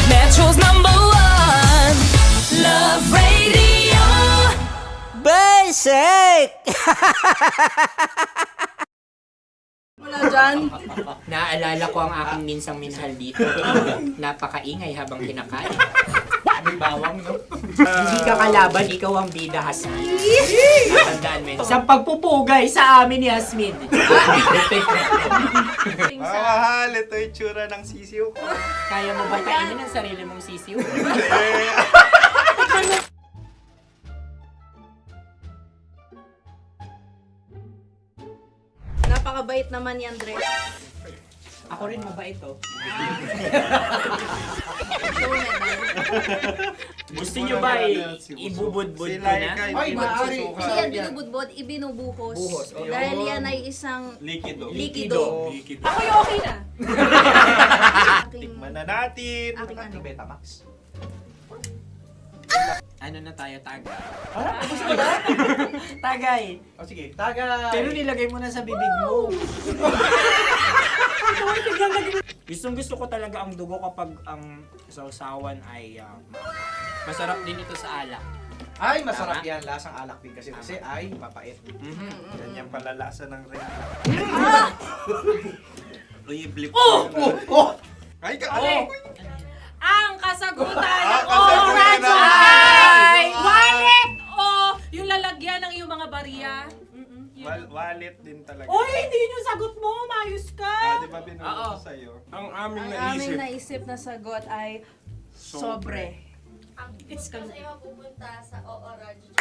Metro's #1 Love Radio. Basic! Wala dyan. Naaalala ko ang aking minsang minahal dito. Napakaingay habang kinakain. May bawang, no? Hindi ka kalaban, ikaw ang bida, Hasmin. Natandaan mo yun. Sa pagpupugay sa amin ni Hasmin. Mahal, ito yung tsura ng sisiw ko. Kaya mo ba kainin ang sarili mong sisiw? Napakabait naman yan, Dre. Ako rin mabait, oh. Gusto nyo ba ibubudbud ko na? Ay, maaari. Hindi yan binubudbod, ibinubuhos. Buhos, oh. Dahil yan ay isang Likido. likido. Ako yung okay na. Tikman na natin. Aking ano. Betamax. Ano na tayo, tagay? Tagay. O sige, tagay. Pero nilagay mo na sa bibig mo. Gustong-gusto ko talaga ang dugo kapag ang sausawan ay masarap din ito sa alak. Ay, masarap yan. Lasang alak din kasi ay mapait. Yan yung palalasa ng rin. Uy, blip. Ay, Ang kasagutan ng kasagutan oradyo ng- ay wallet o yung lalagyan ng iyong mga barya. Wallet din talaga. Oy, hindi yung sagot mo. Mayos ka. Di ba binulong ko sa'yo? Ang aming Ang naisip. aming naisip na sagot ay sobre. It's Kasi mapupunta sa Oradyo.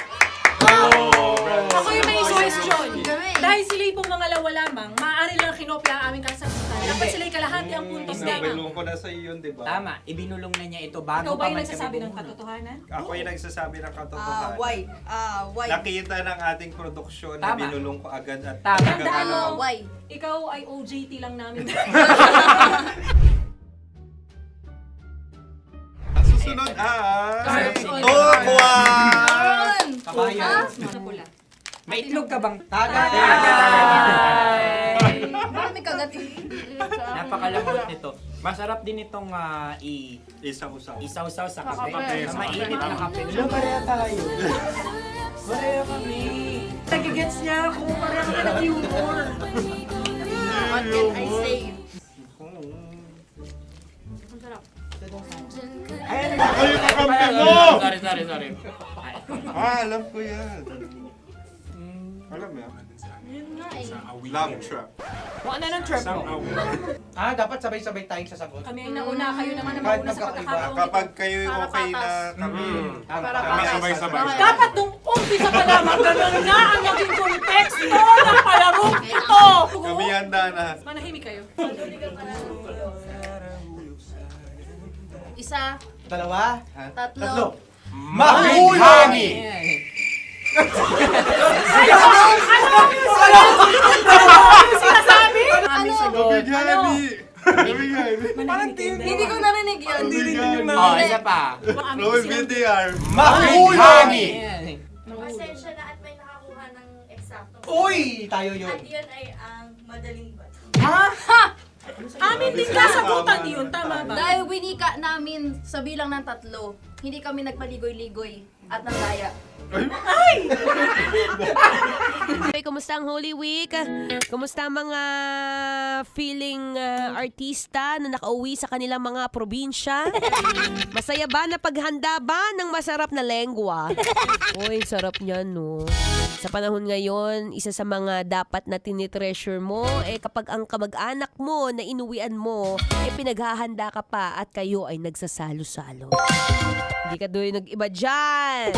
Ako yung may question. Kami. Dahil sila yung mga lawa lamang, maaari lang kinopya ang aming kasagutan. Dapat sila kalahati ang puntos lamang. Binulong ko na sa'yo yun, di ba? Tama, ibinulong na niya ito bago Ikaw ba pa yung man nagsasabi kami ng bumulong. katotohanan? Ako yung nagsasabi ng katotohanan. Why? Why? Nakita ng ating produksyon na Tama. binulong ko agad at Tama. talagang Tandaan mo, ano. Why? ikaw ay OJT lang namin. Ang susunod ay... Sunod. Tukwan! Kabayan. Sa pula. May itlog ka bang? Tagay! Marami kagat. Napakalamot nito. Masarap din itong Isaw-usaw. isaw-saw sa kape. Kape. Sa mainit na kape. Wala, pareha tayo. Pareha kami. Nagigets niya ako. Pareha kami nag-humor. What can I say? Ang sarap. Ay, kakampi mo! Sorry. Alam ko yan. Alam mo yan? Yun nga eh. Love trap. Kung ano ng trap mo? Dapat sabay-sabay tayong sasagot. Kami ay nauna, kayo naman ang Kahit mauna sa magkakaiba. pagkakataon. Kapag kayo okay na kami, Para kami patas. sabay-sabay. Dapat nung umpisa pa lamang, ganun na ang naging konteksto ng palarong ito. Kami handa na. Manahimik kayo. Isa, Dalawa. tatlo. Mahulog! Sinasabi? Ano? Hindi ko narinig yun. Oh, isa pa. Roll VTR. Mahulog! Pasensya na at may nakakuha ng eksakto. Uy! Tayo yun. At yun ay ang madaling bato. Amin din kasagutan yun, tama ba? Dahil winika namin sa bilang ng 3, hindi kami nagpaligoy-ligoy at nandaya. Hey, kumusta ang Holy Week? Kumusta ang mga feeling artista na nakauwi sa kanilang mga probinsya? Masaya ba na paghanda ba ng masarap na lengwa? Uy, sarap niyan, no? Sa panahon ngayon, isa sa mga dapat na tinitreasure mo, kapag ang kamag-anak mo na inuwian mo, pinaghahanda ka pa at kayo ay nagsasalo-salo. Hindi ka doon nag-iba dyan.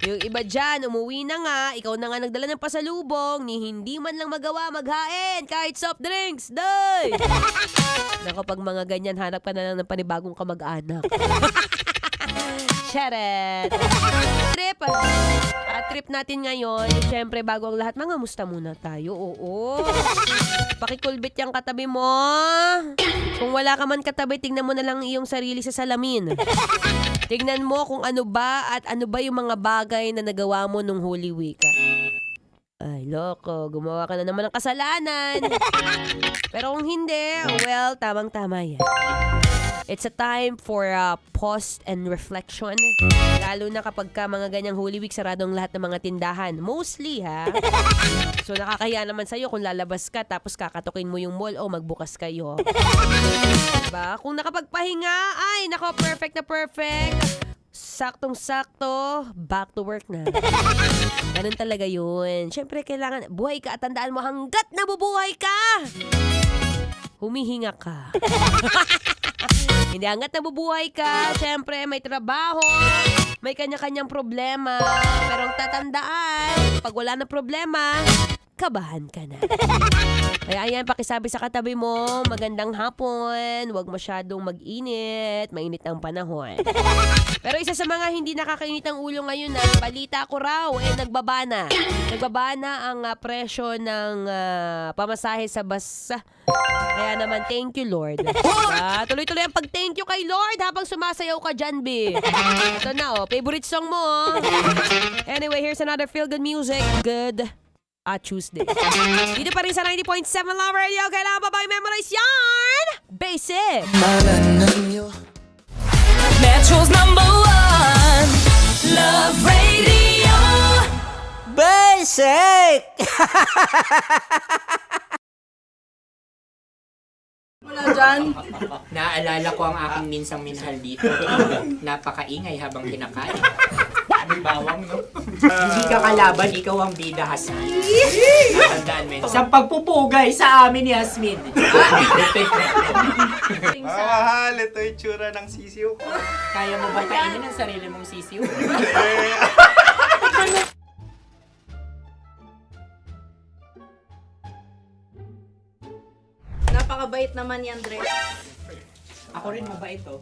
Yung iba dyan, umuwi na nga, ikaw na nga nagdala ng pasalubong, ni hindi man lang magawa maghain, kahit soft drinks, day! Naku, pag mga ganyan, hanap ka na lang ng panibagong kamag-anak. Charet! Trip! Trip natin ngayon, syempre bago ang lahat, mga musta muna tayo, oo. Pakikulbit yung katabi mo. Kung wala ka man katabi, tingnan mo na lang iyong sarili sa salamin. Tingnan mo kung ano ba at ano ba yung mga bagay na nagawa mo nung Holy Week. Ay, loko. Gumawa ka na naman ng kasalanan. Pero kung hindi, well, tamang-tama yan. It's a time for pause and reflection. Lalo na kapag ka mga ganyang Holy Week, sarado ang lahat ng mga tindahan. Mostly, ha? So, nakakahiya naman sa'yo kung lalabas ka tapos kakatukin mo yung mall o magbukas kayo. Diba? Kung nakapagpahinga, ay, nako, perfect na perfect. Saktong-sakto, back to work na. Ganun talaga yun. Siyempre, kailangan, buhay ka at tandaan mo hanggat nabubuhay ka! Humihinga ka. Hindi hanggat nabubuhay ka, syempre may trabaho, may kanya-kanyang problema. Pero ang tatandaan, pag wala na problema, kabahan ka na. Kaya ayan, pakisabi sa katabi mo, magandang hapon, huwag masyadong mag-init, mainit ang panahon. Pero isa sa mga hindi nakakainit ang ulo ngayon na balita ko raw, nagbabana. Nagbabana ang presyo ng pamasahe sa bus. Kaya naman, thank you, Lord. Tuloy-tuloy ang pag-thank you kay Lord habang sumasayaw ka dyan, B. Ito na, favorite song mo, Anyway, here's another feel-good music. Good Tuesday. Dito pa rin sa 90.7 Love Radio. Kailangan pa ba i-memorize yan? Basic! Metro's #1 Love Radio. Basic! Wala dyan. Naaalala ko ang aking minsang minahal dito. Napakaingay habang kinakain. May bawang, no? Hindi ka kalaban, ikaw ang bida, Hasmin. Natandaan mo yun. Sa pagpupugay sa amin ni Hasmin. Mahal, ito yung tsura ng sisiw ko. Kaya mo ba kainin ang sarili mong sisiw? Napakabait naman yan, Dre. Ako rin mabait, oh.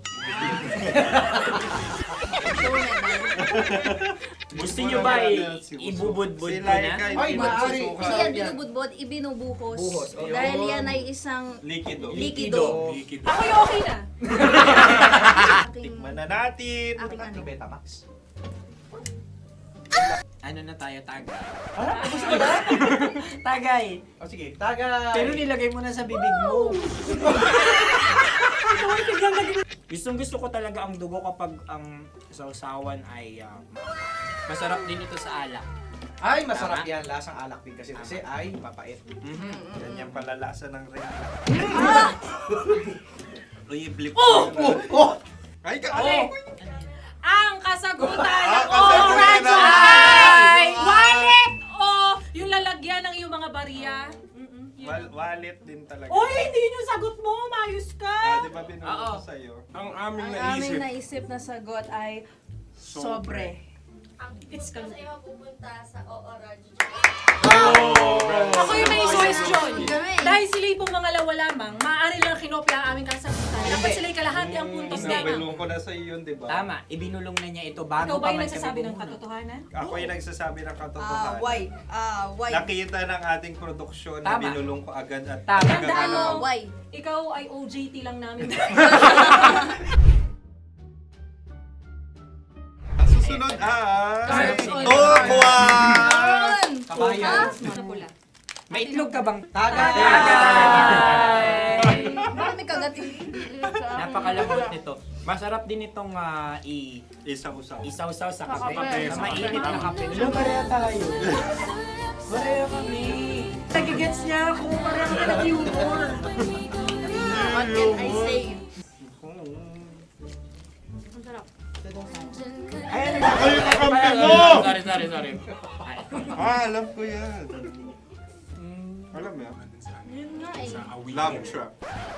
Gusto nyo ba ibubudbud ko na? Ay, maaari. Hindi yan binubudbud, ibinubuhos. Buhos. Dahil yan ay isang Likido. likido. Ako'y okay na. Tikman na natin. Aking ano? Betamax. Ano na tayo, tagay? Gusto na? Tagay. O sige, tagay. Pero nilagay mo na sa bibig mo. Gustong-gusto ko talaga ang dugo kapag ang sausawan ay masarap din ito sa alak. Ay, masarap yan. Lasang alak din kasi ay mapait. Yan yung palalasa ng rin. Uy, blip. Ay, ka! Ang kasagutan ng kasagutan Radyo ay wallet o yung lalagyan ng iyong mga bariya. Wallet din talaga. Oy, hindi yun yung sagot mo. Mayos ka. Di ba binulong ko sa'yo? Ang aming Ang aming naisip na sagot ay sobre. It's ka. pupunta sa Radyo. Ako yung may suggestion. Dahil sila yung mga lamang, maaari lang kinopya ang aming kasagutan. Dapat sila yung kalahati ang puntos na. Binulong ko na sa iyo, di ba? Tama, ibinulong na niya ito bago Ikaw ba pa yung man nagsasabi kami ng bumulong. katotohanan? Ako yung nagsasabi ng katotohanan. Why? Nakita ng ating produksyon na Tama. binulong ko agad at Tama. talagang Tandaan mo, ano. Why? ikaw ay OJT lang namin. Ang susunod ay... Sunod. Tokwa! Kabayan. Sa pula. May itlog ka bang? Tagay! Marami kagat. Napakalamot nito. Masarap din itong Isaw-usaw. isaw-saw sa kape. Kape. Sa mainit na kape. Alam, pareha tayo. Pareha kami. Nagigets niya ako. Pareha kami ng humor. What can I say? Ang sarap. Ay, yung kakampi mo! Sorry. Alam ko yan. Alam mo yan? Yun nga eh. Sa awit. Love trap.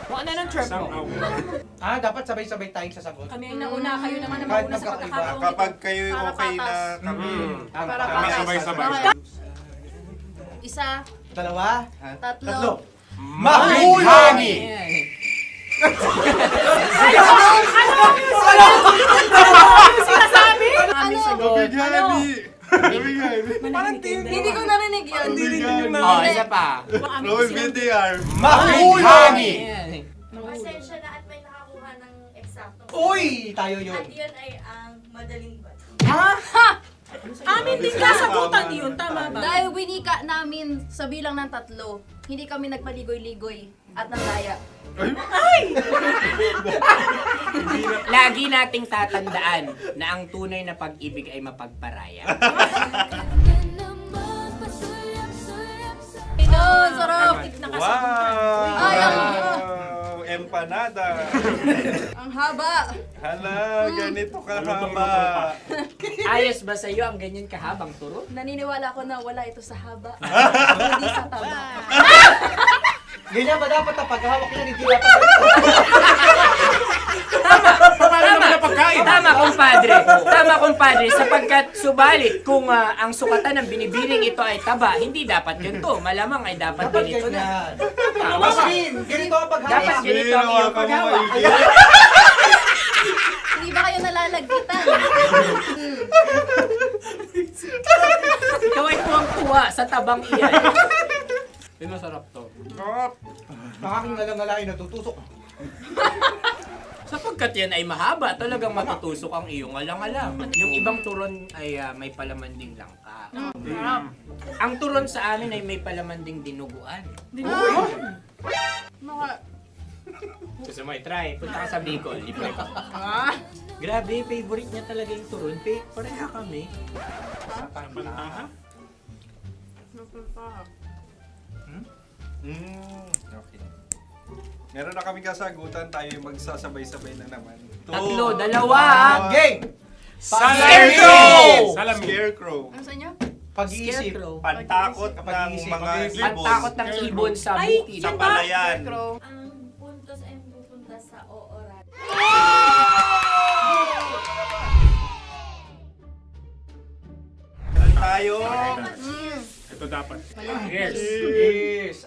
Kung ano ng trap Sa mo? awit. Dapat sabay-sabay tayong sasagot. Kami ay nauna, kayo naman ang Kahit mauna sa magkakaiba. pagkakataon. Kapag kayo Para okay na patas. kami. Para Kami patas. sabay-sabay. Okay. Isa, Dalawa. tatlo. Mahulog! Hindi ko narinig yun. Oh, isa pa. Roll VTR. Mahulog! Pasensya na at may nakakuha ng eksakto. Uy! Tayo yun. At yun ay ang madaling bato. Amin din kasagutan yun, tama ba? Dahil winika namin sa bilang ng 3, hindi kami nagpaligoy-ligoy at nandaya. Lagi nating tatandaan na ang tunay na pag-ibig ay mapagparaya. Ayun, sarap! Nakasagutan. Ay, Wow! Empanada. ang haba! Hala, ganito kahaba. Ayos ba sa'yo ang ganyan kahabang turo? Naniniwala ko na wala ito sa haba. Hindi sa taba. Ganyan ba dapat ang paghawak niya? Hindi dapat Tama, kumpadre. Tama, kumpadre. Sapagkat subalit kung ang sukatan ng binibining ito ay taba, hindi dapat ganito. Malamang ay dapat ganito na. Maskin! Ganito ang paghawak. Dapat ganito ang iyong paghawak. Hindi ba kayo nalalagkitan? Ikaw ay tuwang-tuwa sa tabang iyan. Masarap to. Ang aking ngalang-ngalain natutusok. Sapagkat yan ay mahaba, talagang matutusok ang iyong alang-alang. Yung ibang turon ay may palaman ding langka. Ang turon sa amin ay may palaman ding dinuguan. Gusto mo i-try? Punta ka sa Bicol, libre ko. Grabe, favorite niya talaga yung turon. Pareha kami. Okay. Meron na kaming kasagutan, tayo yung magsasabay-sabay na naman. Tatlo, dalawa. Gang! Scarecrow! Salamin. Scarecrow. Ano sa inyo? Pag-iisip. Pantakot ng mga ibon. Pagtakot ng ibon sa Ay, bukid. Sa palayan. Ang puntos ay pupunta sa oorat. Meron tayo. Ito dapat. Yes.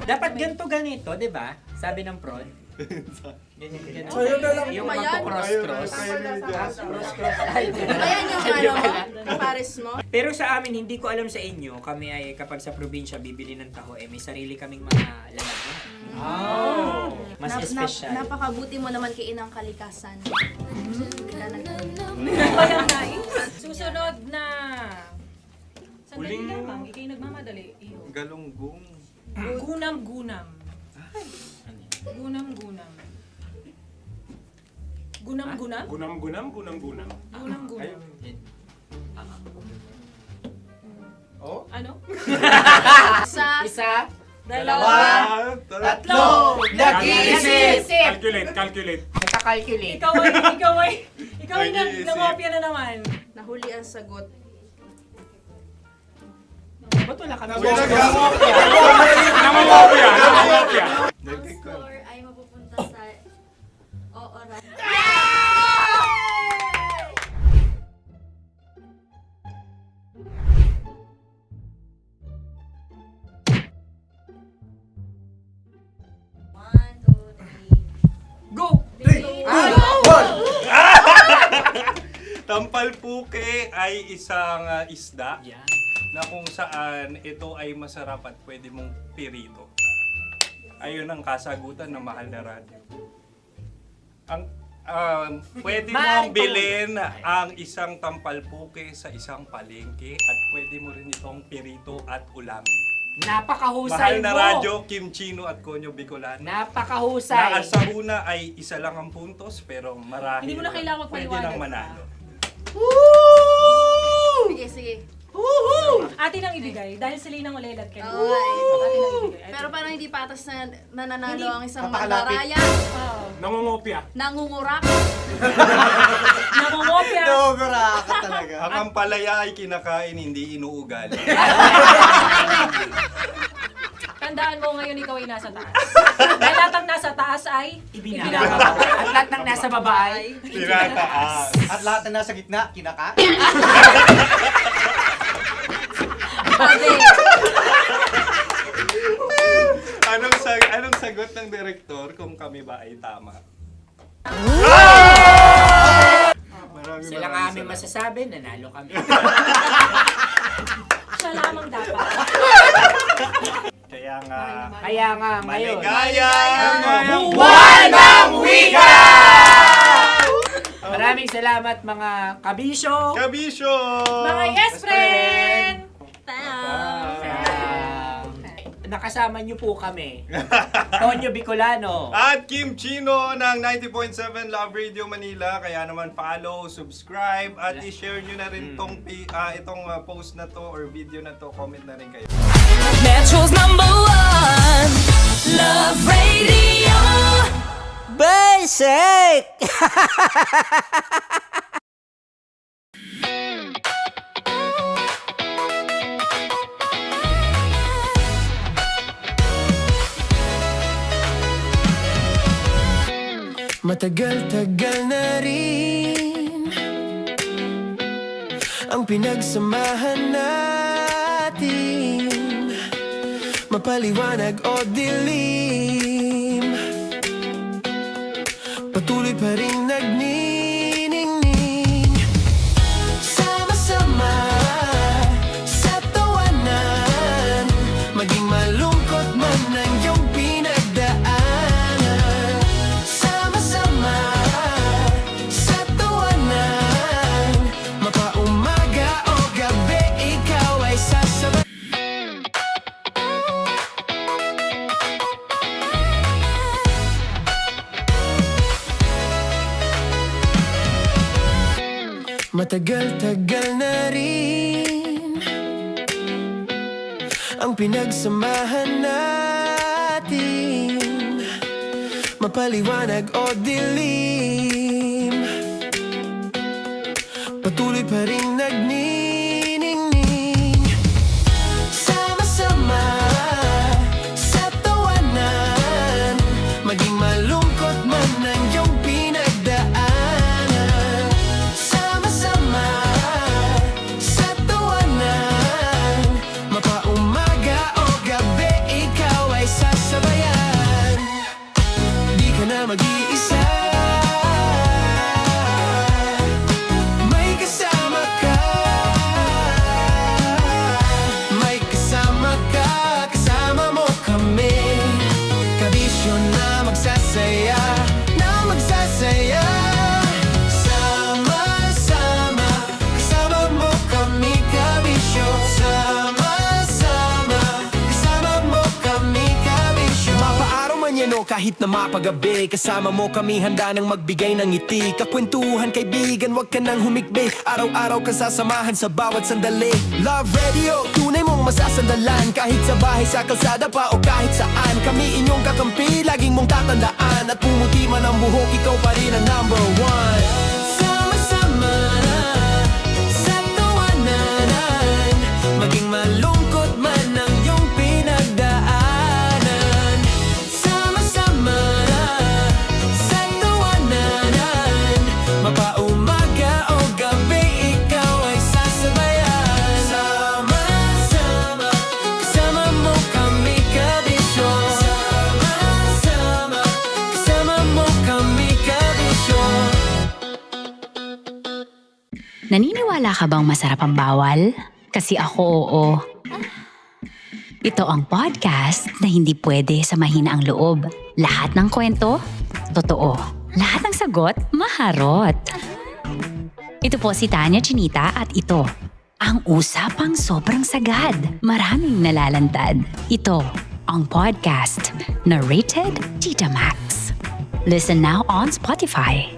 Dapat ganito, di ba? Sabi ng prod. Ganyan. Yung Ayan. magpo-cross-cross. Cross-cross. Ay, Ayan yung pares mo. Pero sa amin, hindi ko alam sa inyo, kami ay kapag sa probinsya bibili ng taho, may sarili kaming mga lalagyan. Mas espesyal. Napakabuti mo naman kay Inang Kalikasan. Bayang nais. Susunod na. Sandali lamang, ikay nagmamadali. Iyo. Galunggong. Gunam-gunam. Gunam-gunam. Gunam-gunam? Gunam-gunam, gunam-gunam. Gunam-gunam. Oh? Ano? Isa. Dalawa. Tatlo. Nag-iisip! Calculate. Nakakalculate. Ikaw ay nangopia na naman. Nahuli ang sagot. Ba't wala kami? Namangopia. Ang score ay mapupunta sa oorat. Go! Tampalpuke ay isang isda na kung saan ito ay masarap at pwede mong pirito. Ayun ang kasagutan ng Mahal na Radyo. Ang pwede mong bilhin ang isang tampalpuke sa isang palengke at pwede mo rin itong pirito at ulamin. Napakahusay Mahal na mo! Radyo, Kim Chino at Konyo Bicolano. Napakahusay! Na sa una ay isa lang ang puntos pero marahil Hindi mo na kailangan pwede magpaliwanag nang pa. manalo. Sige. Atin ang ibigay dahil sila yung ulelat kayo. Oo nga eh. Atin ang ibigay. Pero parang hindi patas na nananalo ang isang Napakalapit. mandaraya. Nangungopia. Nangungurak. Nangungopia. Dogora ka talaga. Ang ampalaya ay kinakain, hindi inuugali. Tandaan mo ngayon ikaw ay nasa taas. Dahil lahat ng nasa taas ay Ibinababa. At lahat ng nasa baba ay Tinataas. At lahat ng nasa gitna, kinaka. Anong sagot ng direktor kung kami ba ay tama? Sila nga aming masasabi, nanalo kami. siya lamang dapat. Kaya nga, ngayon. maligayang Buwan ng Wika! Maraming salamat mga kabisyo. Kabisyo! Mga yes friend! Nakasama niyo po kami. Tonyo Bicolano. At Kim Chino ng 90.7 Love Radio Manila. Kaya naman follow, subscribe, at i-share nyo na rin itong post na to or video na to. Comment na rin kayo. Metro's #1 Love Radio. Basic! Matagal-tagal na rin ang pinagsamahan natin, mapaliwanag o dilim, patuloy pa rin nagniningning, sama-sama sa tawanan, maging malungkot man ang iyong pinagdaanan. Matagal-tagal na rin ang pinagsamahan natin, mapaliwanag o dilim, patuloy pa rin nagniningning, sama-sama sa tawanan, maging malungkot man ang iyong pinagdaanan. Mag-iisa, may kasama ka, kasama mo kami, kabisyo na magsasaya, sama-sama, kasama mo kami, kabisyo, sama-sama, kasama mo kami, kabisyo. Mapaaraw man yan o kahit na mapagabi, kasama mo kami handa nang magbigay ng ngiti. Kakwentuhan kaibigan, wag ka nang humikbi, araw-araw ka sasamahan sa bawat sandali. Love Radio, tunay mong masasandalan, kahit sa bahay, sa kalsada pa o kahit saan. Kami inyong kakampi, laging mong tatandaan, at pumuti man ang buhok, ikaw pa rin ang #1. Sama-sama sa tawanan, maging malungkot man ang iyong pinagdaanan. Sama-sama sa tawanan, mapaumaga o gabi, ikaw ay sasabayan. Sama-sama, kasama mo kami, kabisyo. Sama-sama, kasama mo kami, kabisyo. Naniniwala ka bang masarap ang bawal? Kasi ako, oo. Ito ang podcast na hindi pwede samahin ang loob. Lahat ng kwento, totoo. Lahat ng sagot, maharot. Ito po si Tanya Chinita at ito, ang usapang sobrang sagad. Maraming nalalantad. Ito, ang podcast na rated Tita Max. Listen now on Spotify.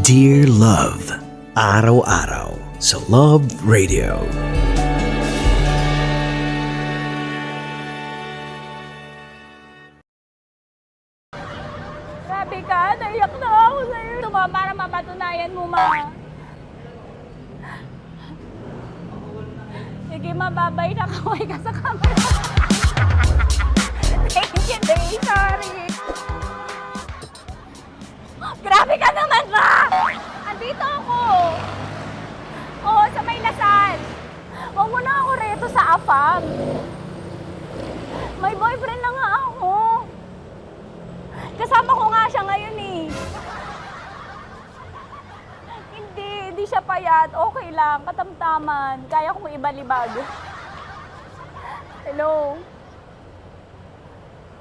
Dear Love, araw-araw sa Love Radio. Grabe ka, naiyak na ako sa'yo. Ito para mapatunayan mo, ma. Sige, mababay na kaway ka sa camera. Thank you, Day. Sorry. Grabe ka naman ba? Andito ako. Oo, sa may Lasal. Huwag mo na ako reto sa AFAM. May boyfriend na nga ako. Kasama ko nga siya ngayon eh. Hindi siya payat. Okay lang, katamtaman. Kaya kong ibalibag. Hello?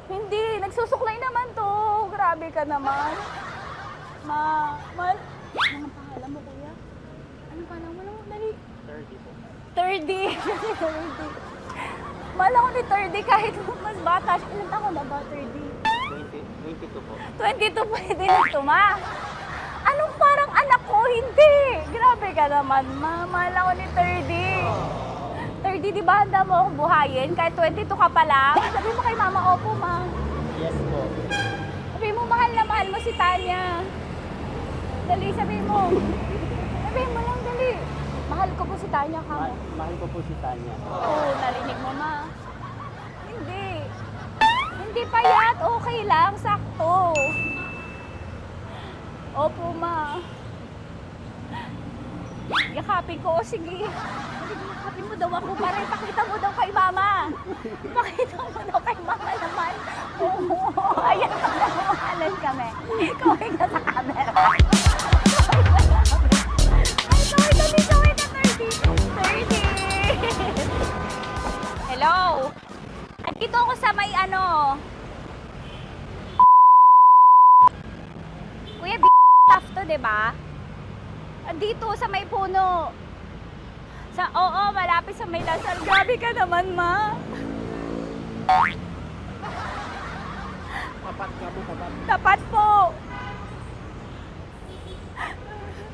Hindi, nagsusuklay naman to. Grabe ka naman. Anong pangalan mo, kuya? Anong pangalan mo? Dali. 30 po. 30? 30. Mahal ako ni 30 kahit mas bata siya. Ilan taon na ba, 30? 22 po. 22 pwede na ito, ma. Anong parang anak ko? Hindi. Grabe ka naman, ma. Mahal ako ni 30. 30, di ba handa mo akong buhayin? Kahit 22 ka pa lang. Sabi mo kay mama, opo, ma. Yes po. Sabi mo, mahal na mahal mo si Tanya. Dali, sabi mo. Sabi mo lang, dali. Mahal ko po si Tanya, ka mo. Mahal ko po si Tanya. Oo, narinig mo, ma. Hindi. Hindi payat. Okay lang, sakto. Opo, ma. Yakapin ko. O, sige. Yakapin mo daw ako para ipakita mo daw kay mama. Ipakita mo daw kay mama naman. Oo, ayan pa na mahalan kami. Kaway ka sa camera. Ay, kaway ka 30. Hello? Andito ako sa may Kuya, tough to, diba? Andito sa may puno. Oo, malapit sa may Lasal. Grabe ka naman, ma. Tapat ka mo, tapat. Tapat po.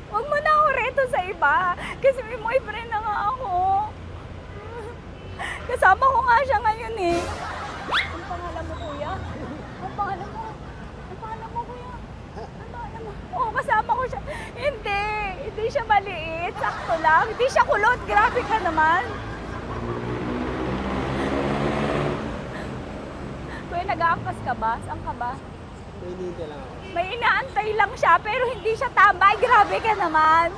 Huwag mo na ako reto sa iba. Kasi may boyfriend na nga ako. Kasama ko nga siya ngayon eh. Ang pangalan mo, kuya? Ang pangalan mo? Ang pangalan mo, kuya? Ang pangalan mo? Oo, kasama ko siya. Hindi siya maliit. Sakto lang. Hindi siya kulot. Grabe ka naman. Kuya, nag-aangkas ka ba? Saan ka ba? Hindi lang ako. May inaantay lang siya, pero hindi siya tambay. Grabe ka naman.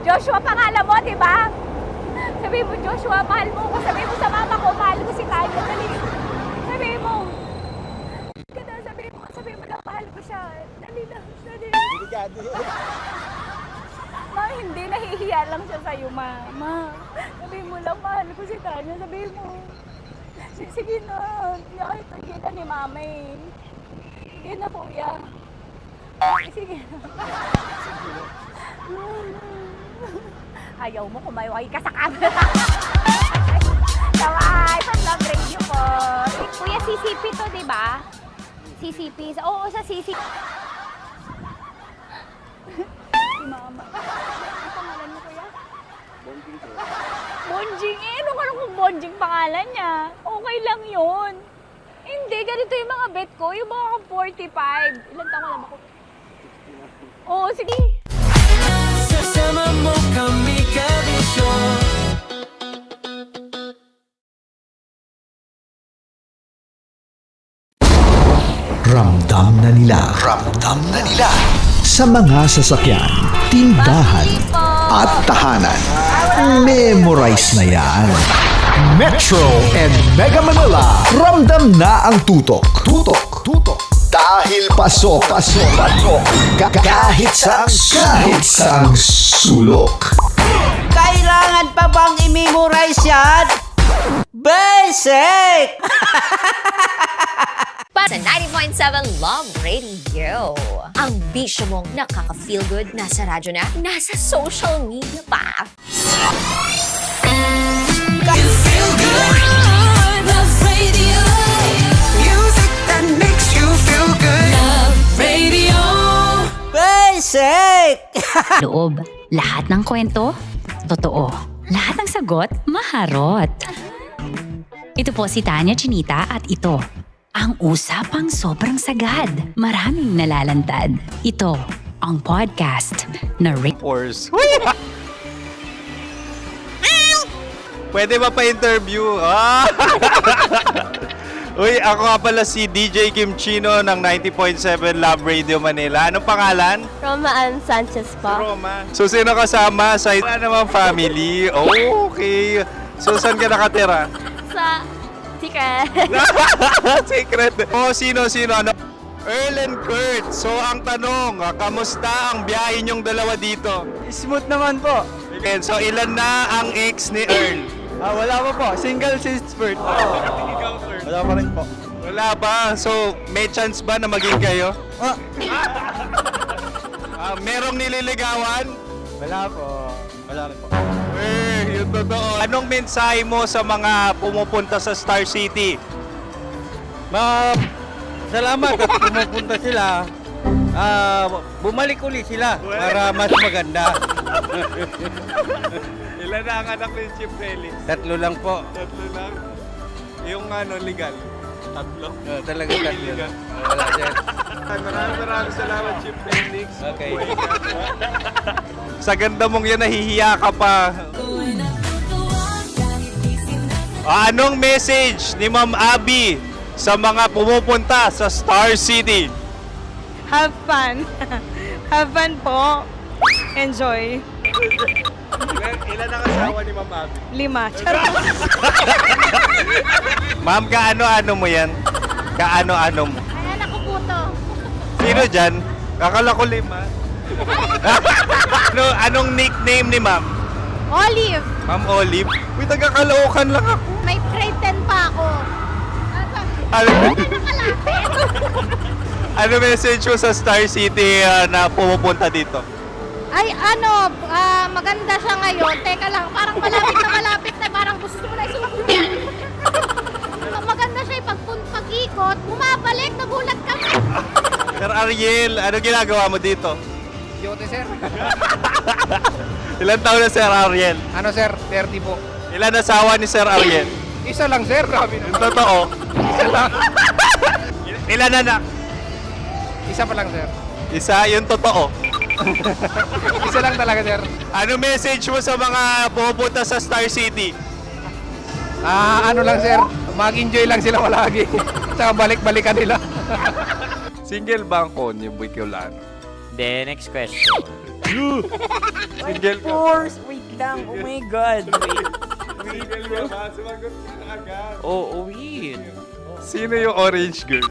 Joshua, pangalan mo, di ba? Sabi mo, Joshua, mahal mo ko. Sabi mo sa mama ko, mahal ko si Tanya. Dali. Sabi mo. Sabi mo lang, mahal ko siya. Dali lang. Ma, hindi. Nahihiya lang siya sa'yo, ma. Sabi mo lang, mahal ko si Tanya. Sabi mo. Sige na. Nakita ni mama eh. Sige na, kuya. Sige na. Ayaw mo, kumayaway ka sa camera. Kaway, from Love Radio po. Kuya, CCP to, di ba? CCP. Oo, sa CCP. Si mama. Ang pangalan mo, kuya? Bonjing eh. Ano kung Bonjing pangalan niya? Okay lang yun. Hindi, ganito yung mga bet ko. Yung mga 45. Ilan taon alam ako? Oo, sige. Sasama mo kami kabisyon. Ramdam na nila sa mga sasakyan, tindahan at tahanan. Memorize na yan. Metro and Mega Manila, ramdam na ang tutok. Dahil pasok. Kahit saang sulok. Kailangan pa bang i-memorize yan? Basic! Sa 90.7 Love Radio. Ang bisyo mong nakaka-feel good nasa radyo na, nasa social media pa. You feel good. Love Radio. Music that makes you feel good. Love Radio. Basic! Loob, lahat ng kwento, totoo. Lahat ng sagot, maharot. Ito po si Tanya Chinita at ito, ang usapang sobrang sagad. Maraming nalalantad. Ito, ang podcast na Pwede ba pa-interview? Ah! Uy, ako nga pala si DJ Kim Chino ng 90.7 Love Radio Manila. Anong pangalan? Roma Ann Sanchez po. Roma. So, sino kasama? Sa wala naman family. Oh, okay. So, saan ka nakatira? Sa Secret. Secret. Oh, sino? Ano? Earl and Kurt. So, ang tanong, kamusta ang biyahe niyong dalawa dito? Smooth naman po. Okay, so, ilan na ang ex ni Earl? Wala pa po. Single since birth. Wala pa rin po. Wala ba? So, may chance ba na maging kayo? Merong nililigawan? Wala po. Wala rin po. Yung totoo. Anong mensahe mo sa mga pumupunta sa Star City? Salamat at pumupunta sila. Bumalik ulit sila para mas maganda. Ilan na ang anak ni Chief Felix? 3 lang po. 3 lang? Yung legal? 3? Talaga 3. Legal. Wala sir. Maraming salamat, Chief Felix. Okay. Sa ganda mong yan, nahihiya ka pa. Anong message ni Ma'am Abby sa mga pumupunta sa Star City? Have fun. Have fun po. Enjoy. Ilan ang asawa ni Ma'am Abby? 5. Ma'am, kaano-ano mo yan? Kaano-ano mo? Ay, anak ko po to. Sino dyan? Akala ko 5. Anong nickname ni Ma'am? Olive. Ma'am Olive? Uy, taga-Caloocan lang ako. May grade 10 pa ako. Ano message mo sa Star City na pumupunta dito? Ay, maganda siya ngayon. Teka lang, parang malapit na, parang gusto mo na isuot. Maganda siya pag-ikot, bumabalik, nagulat ka. Sir Ariel, ano ginagawa mo dito? Yote, sir. Ilan taon na Sir Ariel? Ano, sir? 30 po. Ilan asawa ni Sir Ariel? Isa lang, sir. Grabe Yung totoo? Isa lang. Ilan anak? Isa pa lang, sir. Isa, yung totoo. Isa lang talaga, sir. Ano message mo sa mga pumupunta sa Star City? Ano lang, sir. Mag-enjoy lang sila palagi. Tsaka balik-balikan nila. Single ba ang Konyo, Boy Kiolano? Then, next question. Single ka? Wait lang. Oh my God. Single ka ba? Sumagot ka na agad. Oh, wait. Sino yung orange girl?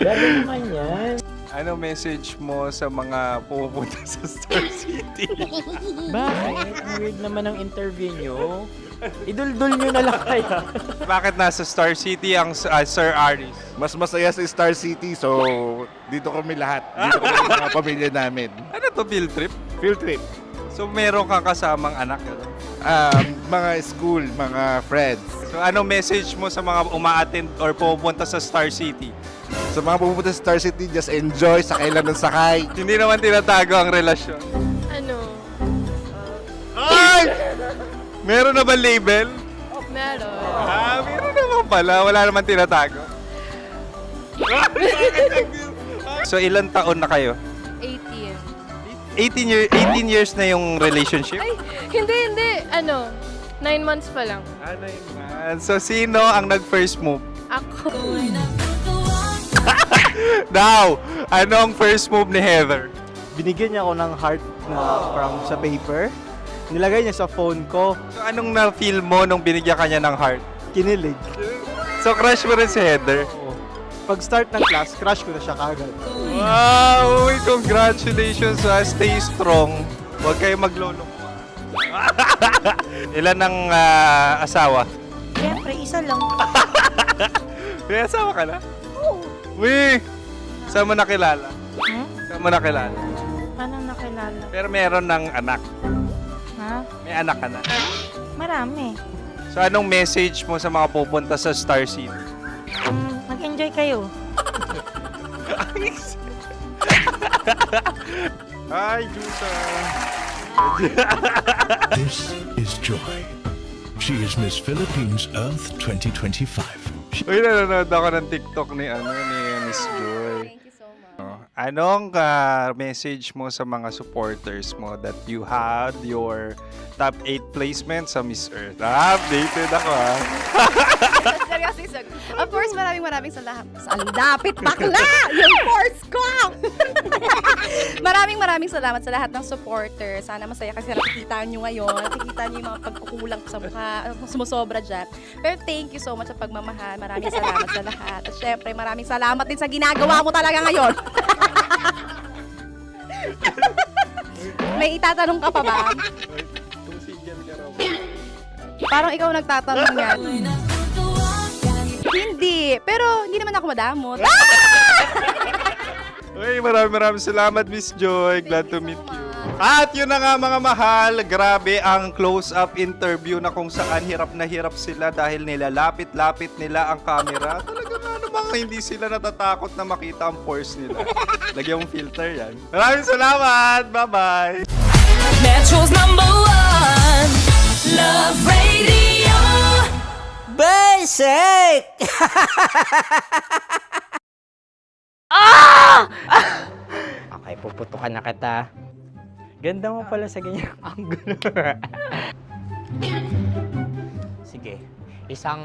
Grabe naman yan. Ano message mo sa mga pumupunta sa Star City? Bakit? Ang weird naman ang interview nyo. Idul-dul nyo na lang kaya. Bakit nasa Star City ang Sir Aris? Mas masaya sa Star City, so dito kami lahat. Dito kami mga pamilya namin. Ano to, field trip? Field trip. So meron kang kasamang anak? Mga school, mga friends. So anong message mo sa mga uma-attend or pupunta sa Star City? Sa mga pupunta sa Star City, just enjoy, sakay lang ng sakay. Hindi naman tinatago ang relasyon. Ano? Ay! Meron na ba label? Meron. Meron naman pala. Wala naman tinatago. So ilan taon na kayo? 18. 18 years na yung relationship? Ay, hindi. 9 months pa lang. 9 months. So sino ang nag-first move? Ako. Now, anong first move ni Heather? Binigyan niya ako ng heart na from sa paper. Nilagay niya sa phone ko. So anong na-feel mo nung binigyan ka niya ng heart? Kinilig. So crush mo rin si Heather? Pag start ng class, crush ko na siya kagad. Wow! Uy, congratulations ha. Stay strong. Huwag kayo maglolo. Ilan ang asawa? Siyempre, isa lang. May asawa ka na? Oo. Uy! Saan mo nakilala? Saan mo nakilala? Paano nakilala? Pero meron ng anak. Ha? May anak ka na. Marami. So anong message mo sa mga pupunta sa Star City? Mag-enjoy kayo. Hi, Jusa! This is Joy. She is Miss Philippines Earth 2025. Uy, nanonood ako ng TikTok ni Miss Joy. Thank you so much. Anong message mo sa mga supporters mo that you had your top 8 placement sa Miss Earth? Updated ako Seryoso, of course, maraming salamat. Ang lapit bakla! Yung course ko! maraming salamat sa lahat ng supporters. Sana masaya kasi nakikita nyo ngayon. Nakikita nyo yung mga pagkukulang ko sa mukha. Sumusobra dyan. Pero thank you so much sa pagmamahal. Maraming salamat sa lahat. At syempre, maraming salamat din sa ginagawa mo talaga ngayon. May itatanong ka pa ba? Parang ikaw nagtatanong yan. Hindi. Pero hindi naman ako madamot. Uy, maraming salamat, Miss Joy. Glad to meet you. At yun na nga mga mahal, grabe ang close-up interview na kung saan hirap na hirap sila dahil nilalapit-lapit nila ang camera. Talaga nga namang hindi sila natatakot na makita ang pores nila. Lagyan mong filter yan. Maraming salamat! Bye-bye! Metro's #1 Love Radio. Basic! Okay, puputukan na kita. Ganda mo pala sa ganyang angulo. Sige, isang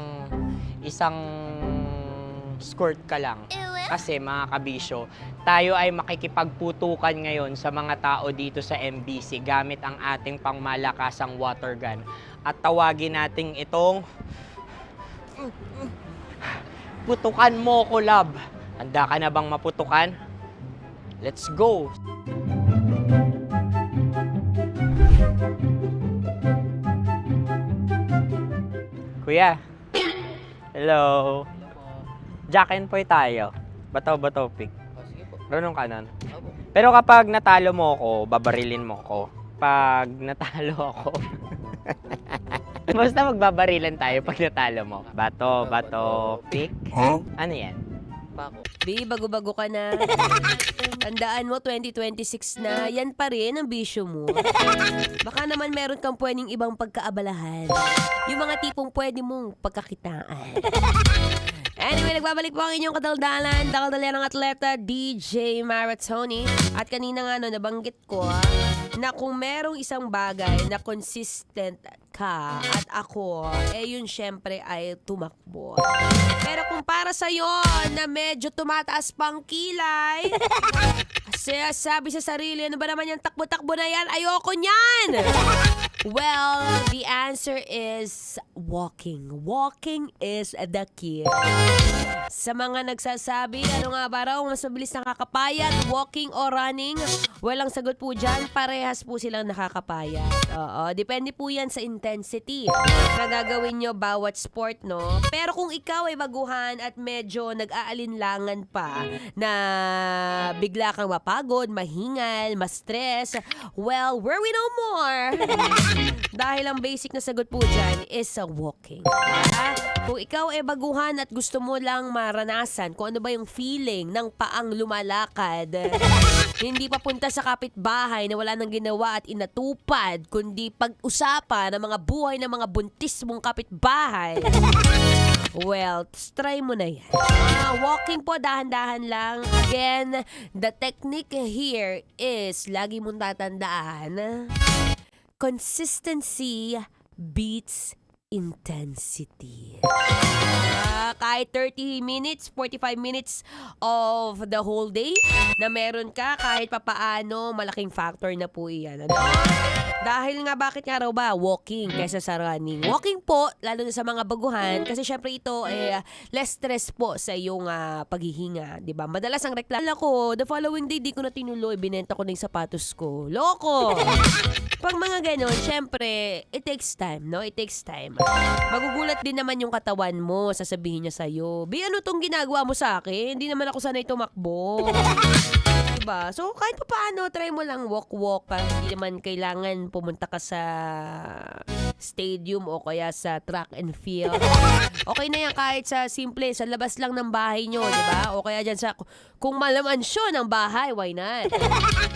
skirt ka lang. Kasi mga kabisyo, tayo ay makikipagputukan ngayon sa mga tao dito sa MBC gamit ang ating pangmalakasang water gun. At tawagin natin itong putukan mo ko, love. Handa ka na bang maputukan? Let's go! Kuya. Hello. Jack and Poy tayo. Bato-bato pick. Runong kanan. Pero kapag natalo mo ako, babarilin mo ako. Pag natalo ako, basta magbabarilan tayo pag natalo mo. Bato, pick. Ano yan? B, bago-bago ka na. Tandaan mo, 2026 na, yan pa rin ang bisyo mo. Baka naman meron kang pwedeng ibang pagkaabalahan. Yung mga tipong pwede mong pagkakitaan. Anyway, nagbabalik po ang inyong kadaldalan, ng atleta, DJ Maratoni. At kanina nga nabanggit ko na kung merong isang bagay na consistent ka at ako, yun syempre ay tumakbo. Pero kung para sa'yo na medyo tumataas pang kilay, kasi sabi sa sarili, ano ba naman yung takbo-takbo na yan? Ayoko niyan! Well, the answer is walking. Walking is the key. Sa mga nagsasabi, ano nga ba raw, mas mabilis nakakapayat, walking o running? Walang sagot po dyan, parehas po silang nakakapayat. Oo, depende po yan sa intensity na gagawin nyo bawat sport, no? Pero kung ikaw ay baguhan at medyo nag-aalinlangan pa na bigla kang mapagod, mahingal, ma-stress, well, where we know more? Dahil ang basic na sagot po dyan is walking. Kung ikaw ay baguhan at gusto mo lang maranasan kung ano ba yung feeling ng paang lumalakad, hindi papunta sa kapitbahay na wala nang ginawa at inatupad, kundi pag-usapan ng mga buhay ng mga buntis mong kapitbahay, well, try mo na yan. Walking po, dahan-dahan lang. Again, the technique here is, lagi mong tatandaan, consistency beats intensity. Kahit 30 minutes, 45 minutes of the whole day na meron ka, kahit papaano, malaking factor na po iyan. Ano? Dahil nga, bakit nga raw ba walking kaysa sa running? Walking po, lalo na sa mga baguhan, kasi syempre ito less stress po sa iyong paghihinga, di ba? Madalas ang reklamo ko, the following day, di ko na tinuloy, binenta ko na yung sapatos ko. Loko! Pag mga ganon, syempre, it takes time, no? It takes time. Magugulat din naman yung katawan mo, sasabihin niya sa'yo, "Bi, ano tong ginagawa mo sa akin? Hindi naman ako sanay tumakbo." Diba? So, kahit pa paano, try mo lang walk-walk. Hindi naman kailangan pumunta ka sa stadium o kaya sa track and field. Okay na yan kahit sa simple, sa labas lang ng bahay nyo, di ba? O kaya dyan sa, kung malamansyon ang bahay, why not?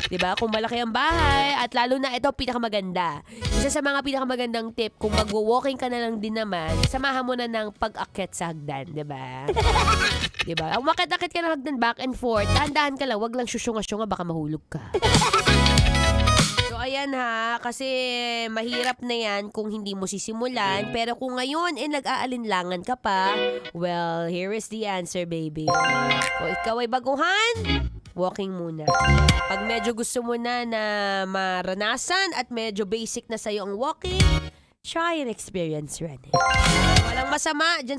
Di ba? Kung malaki ang bahay, at lalo na ito, pinakamaganda. Isa sa mga pinakamagandang tip, kung magwo-walking ka na lang din naman, samahan mo na ng pag-akyat sa hagdan, di ba? Di ba? Ang makit-akit ka ng hagdan back and forth, dahan-dahan ka lang, wag lang syusyunga-syunga, baka mahulog ka. So, ayan ha, kasi mahirap na yan kung hindi mo sisimulan. Pero kung ngayon, nag-aalinlangan ka pa, well, here is the answer, baby. Kung ikaw ay baguhan, walking muna. Pag medyo gusto mo na maranasan at medyo basic na sa'yo ang walking, try and experience running. Walang masama dyan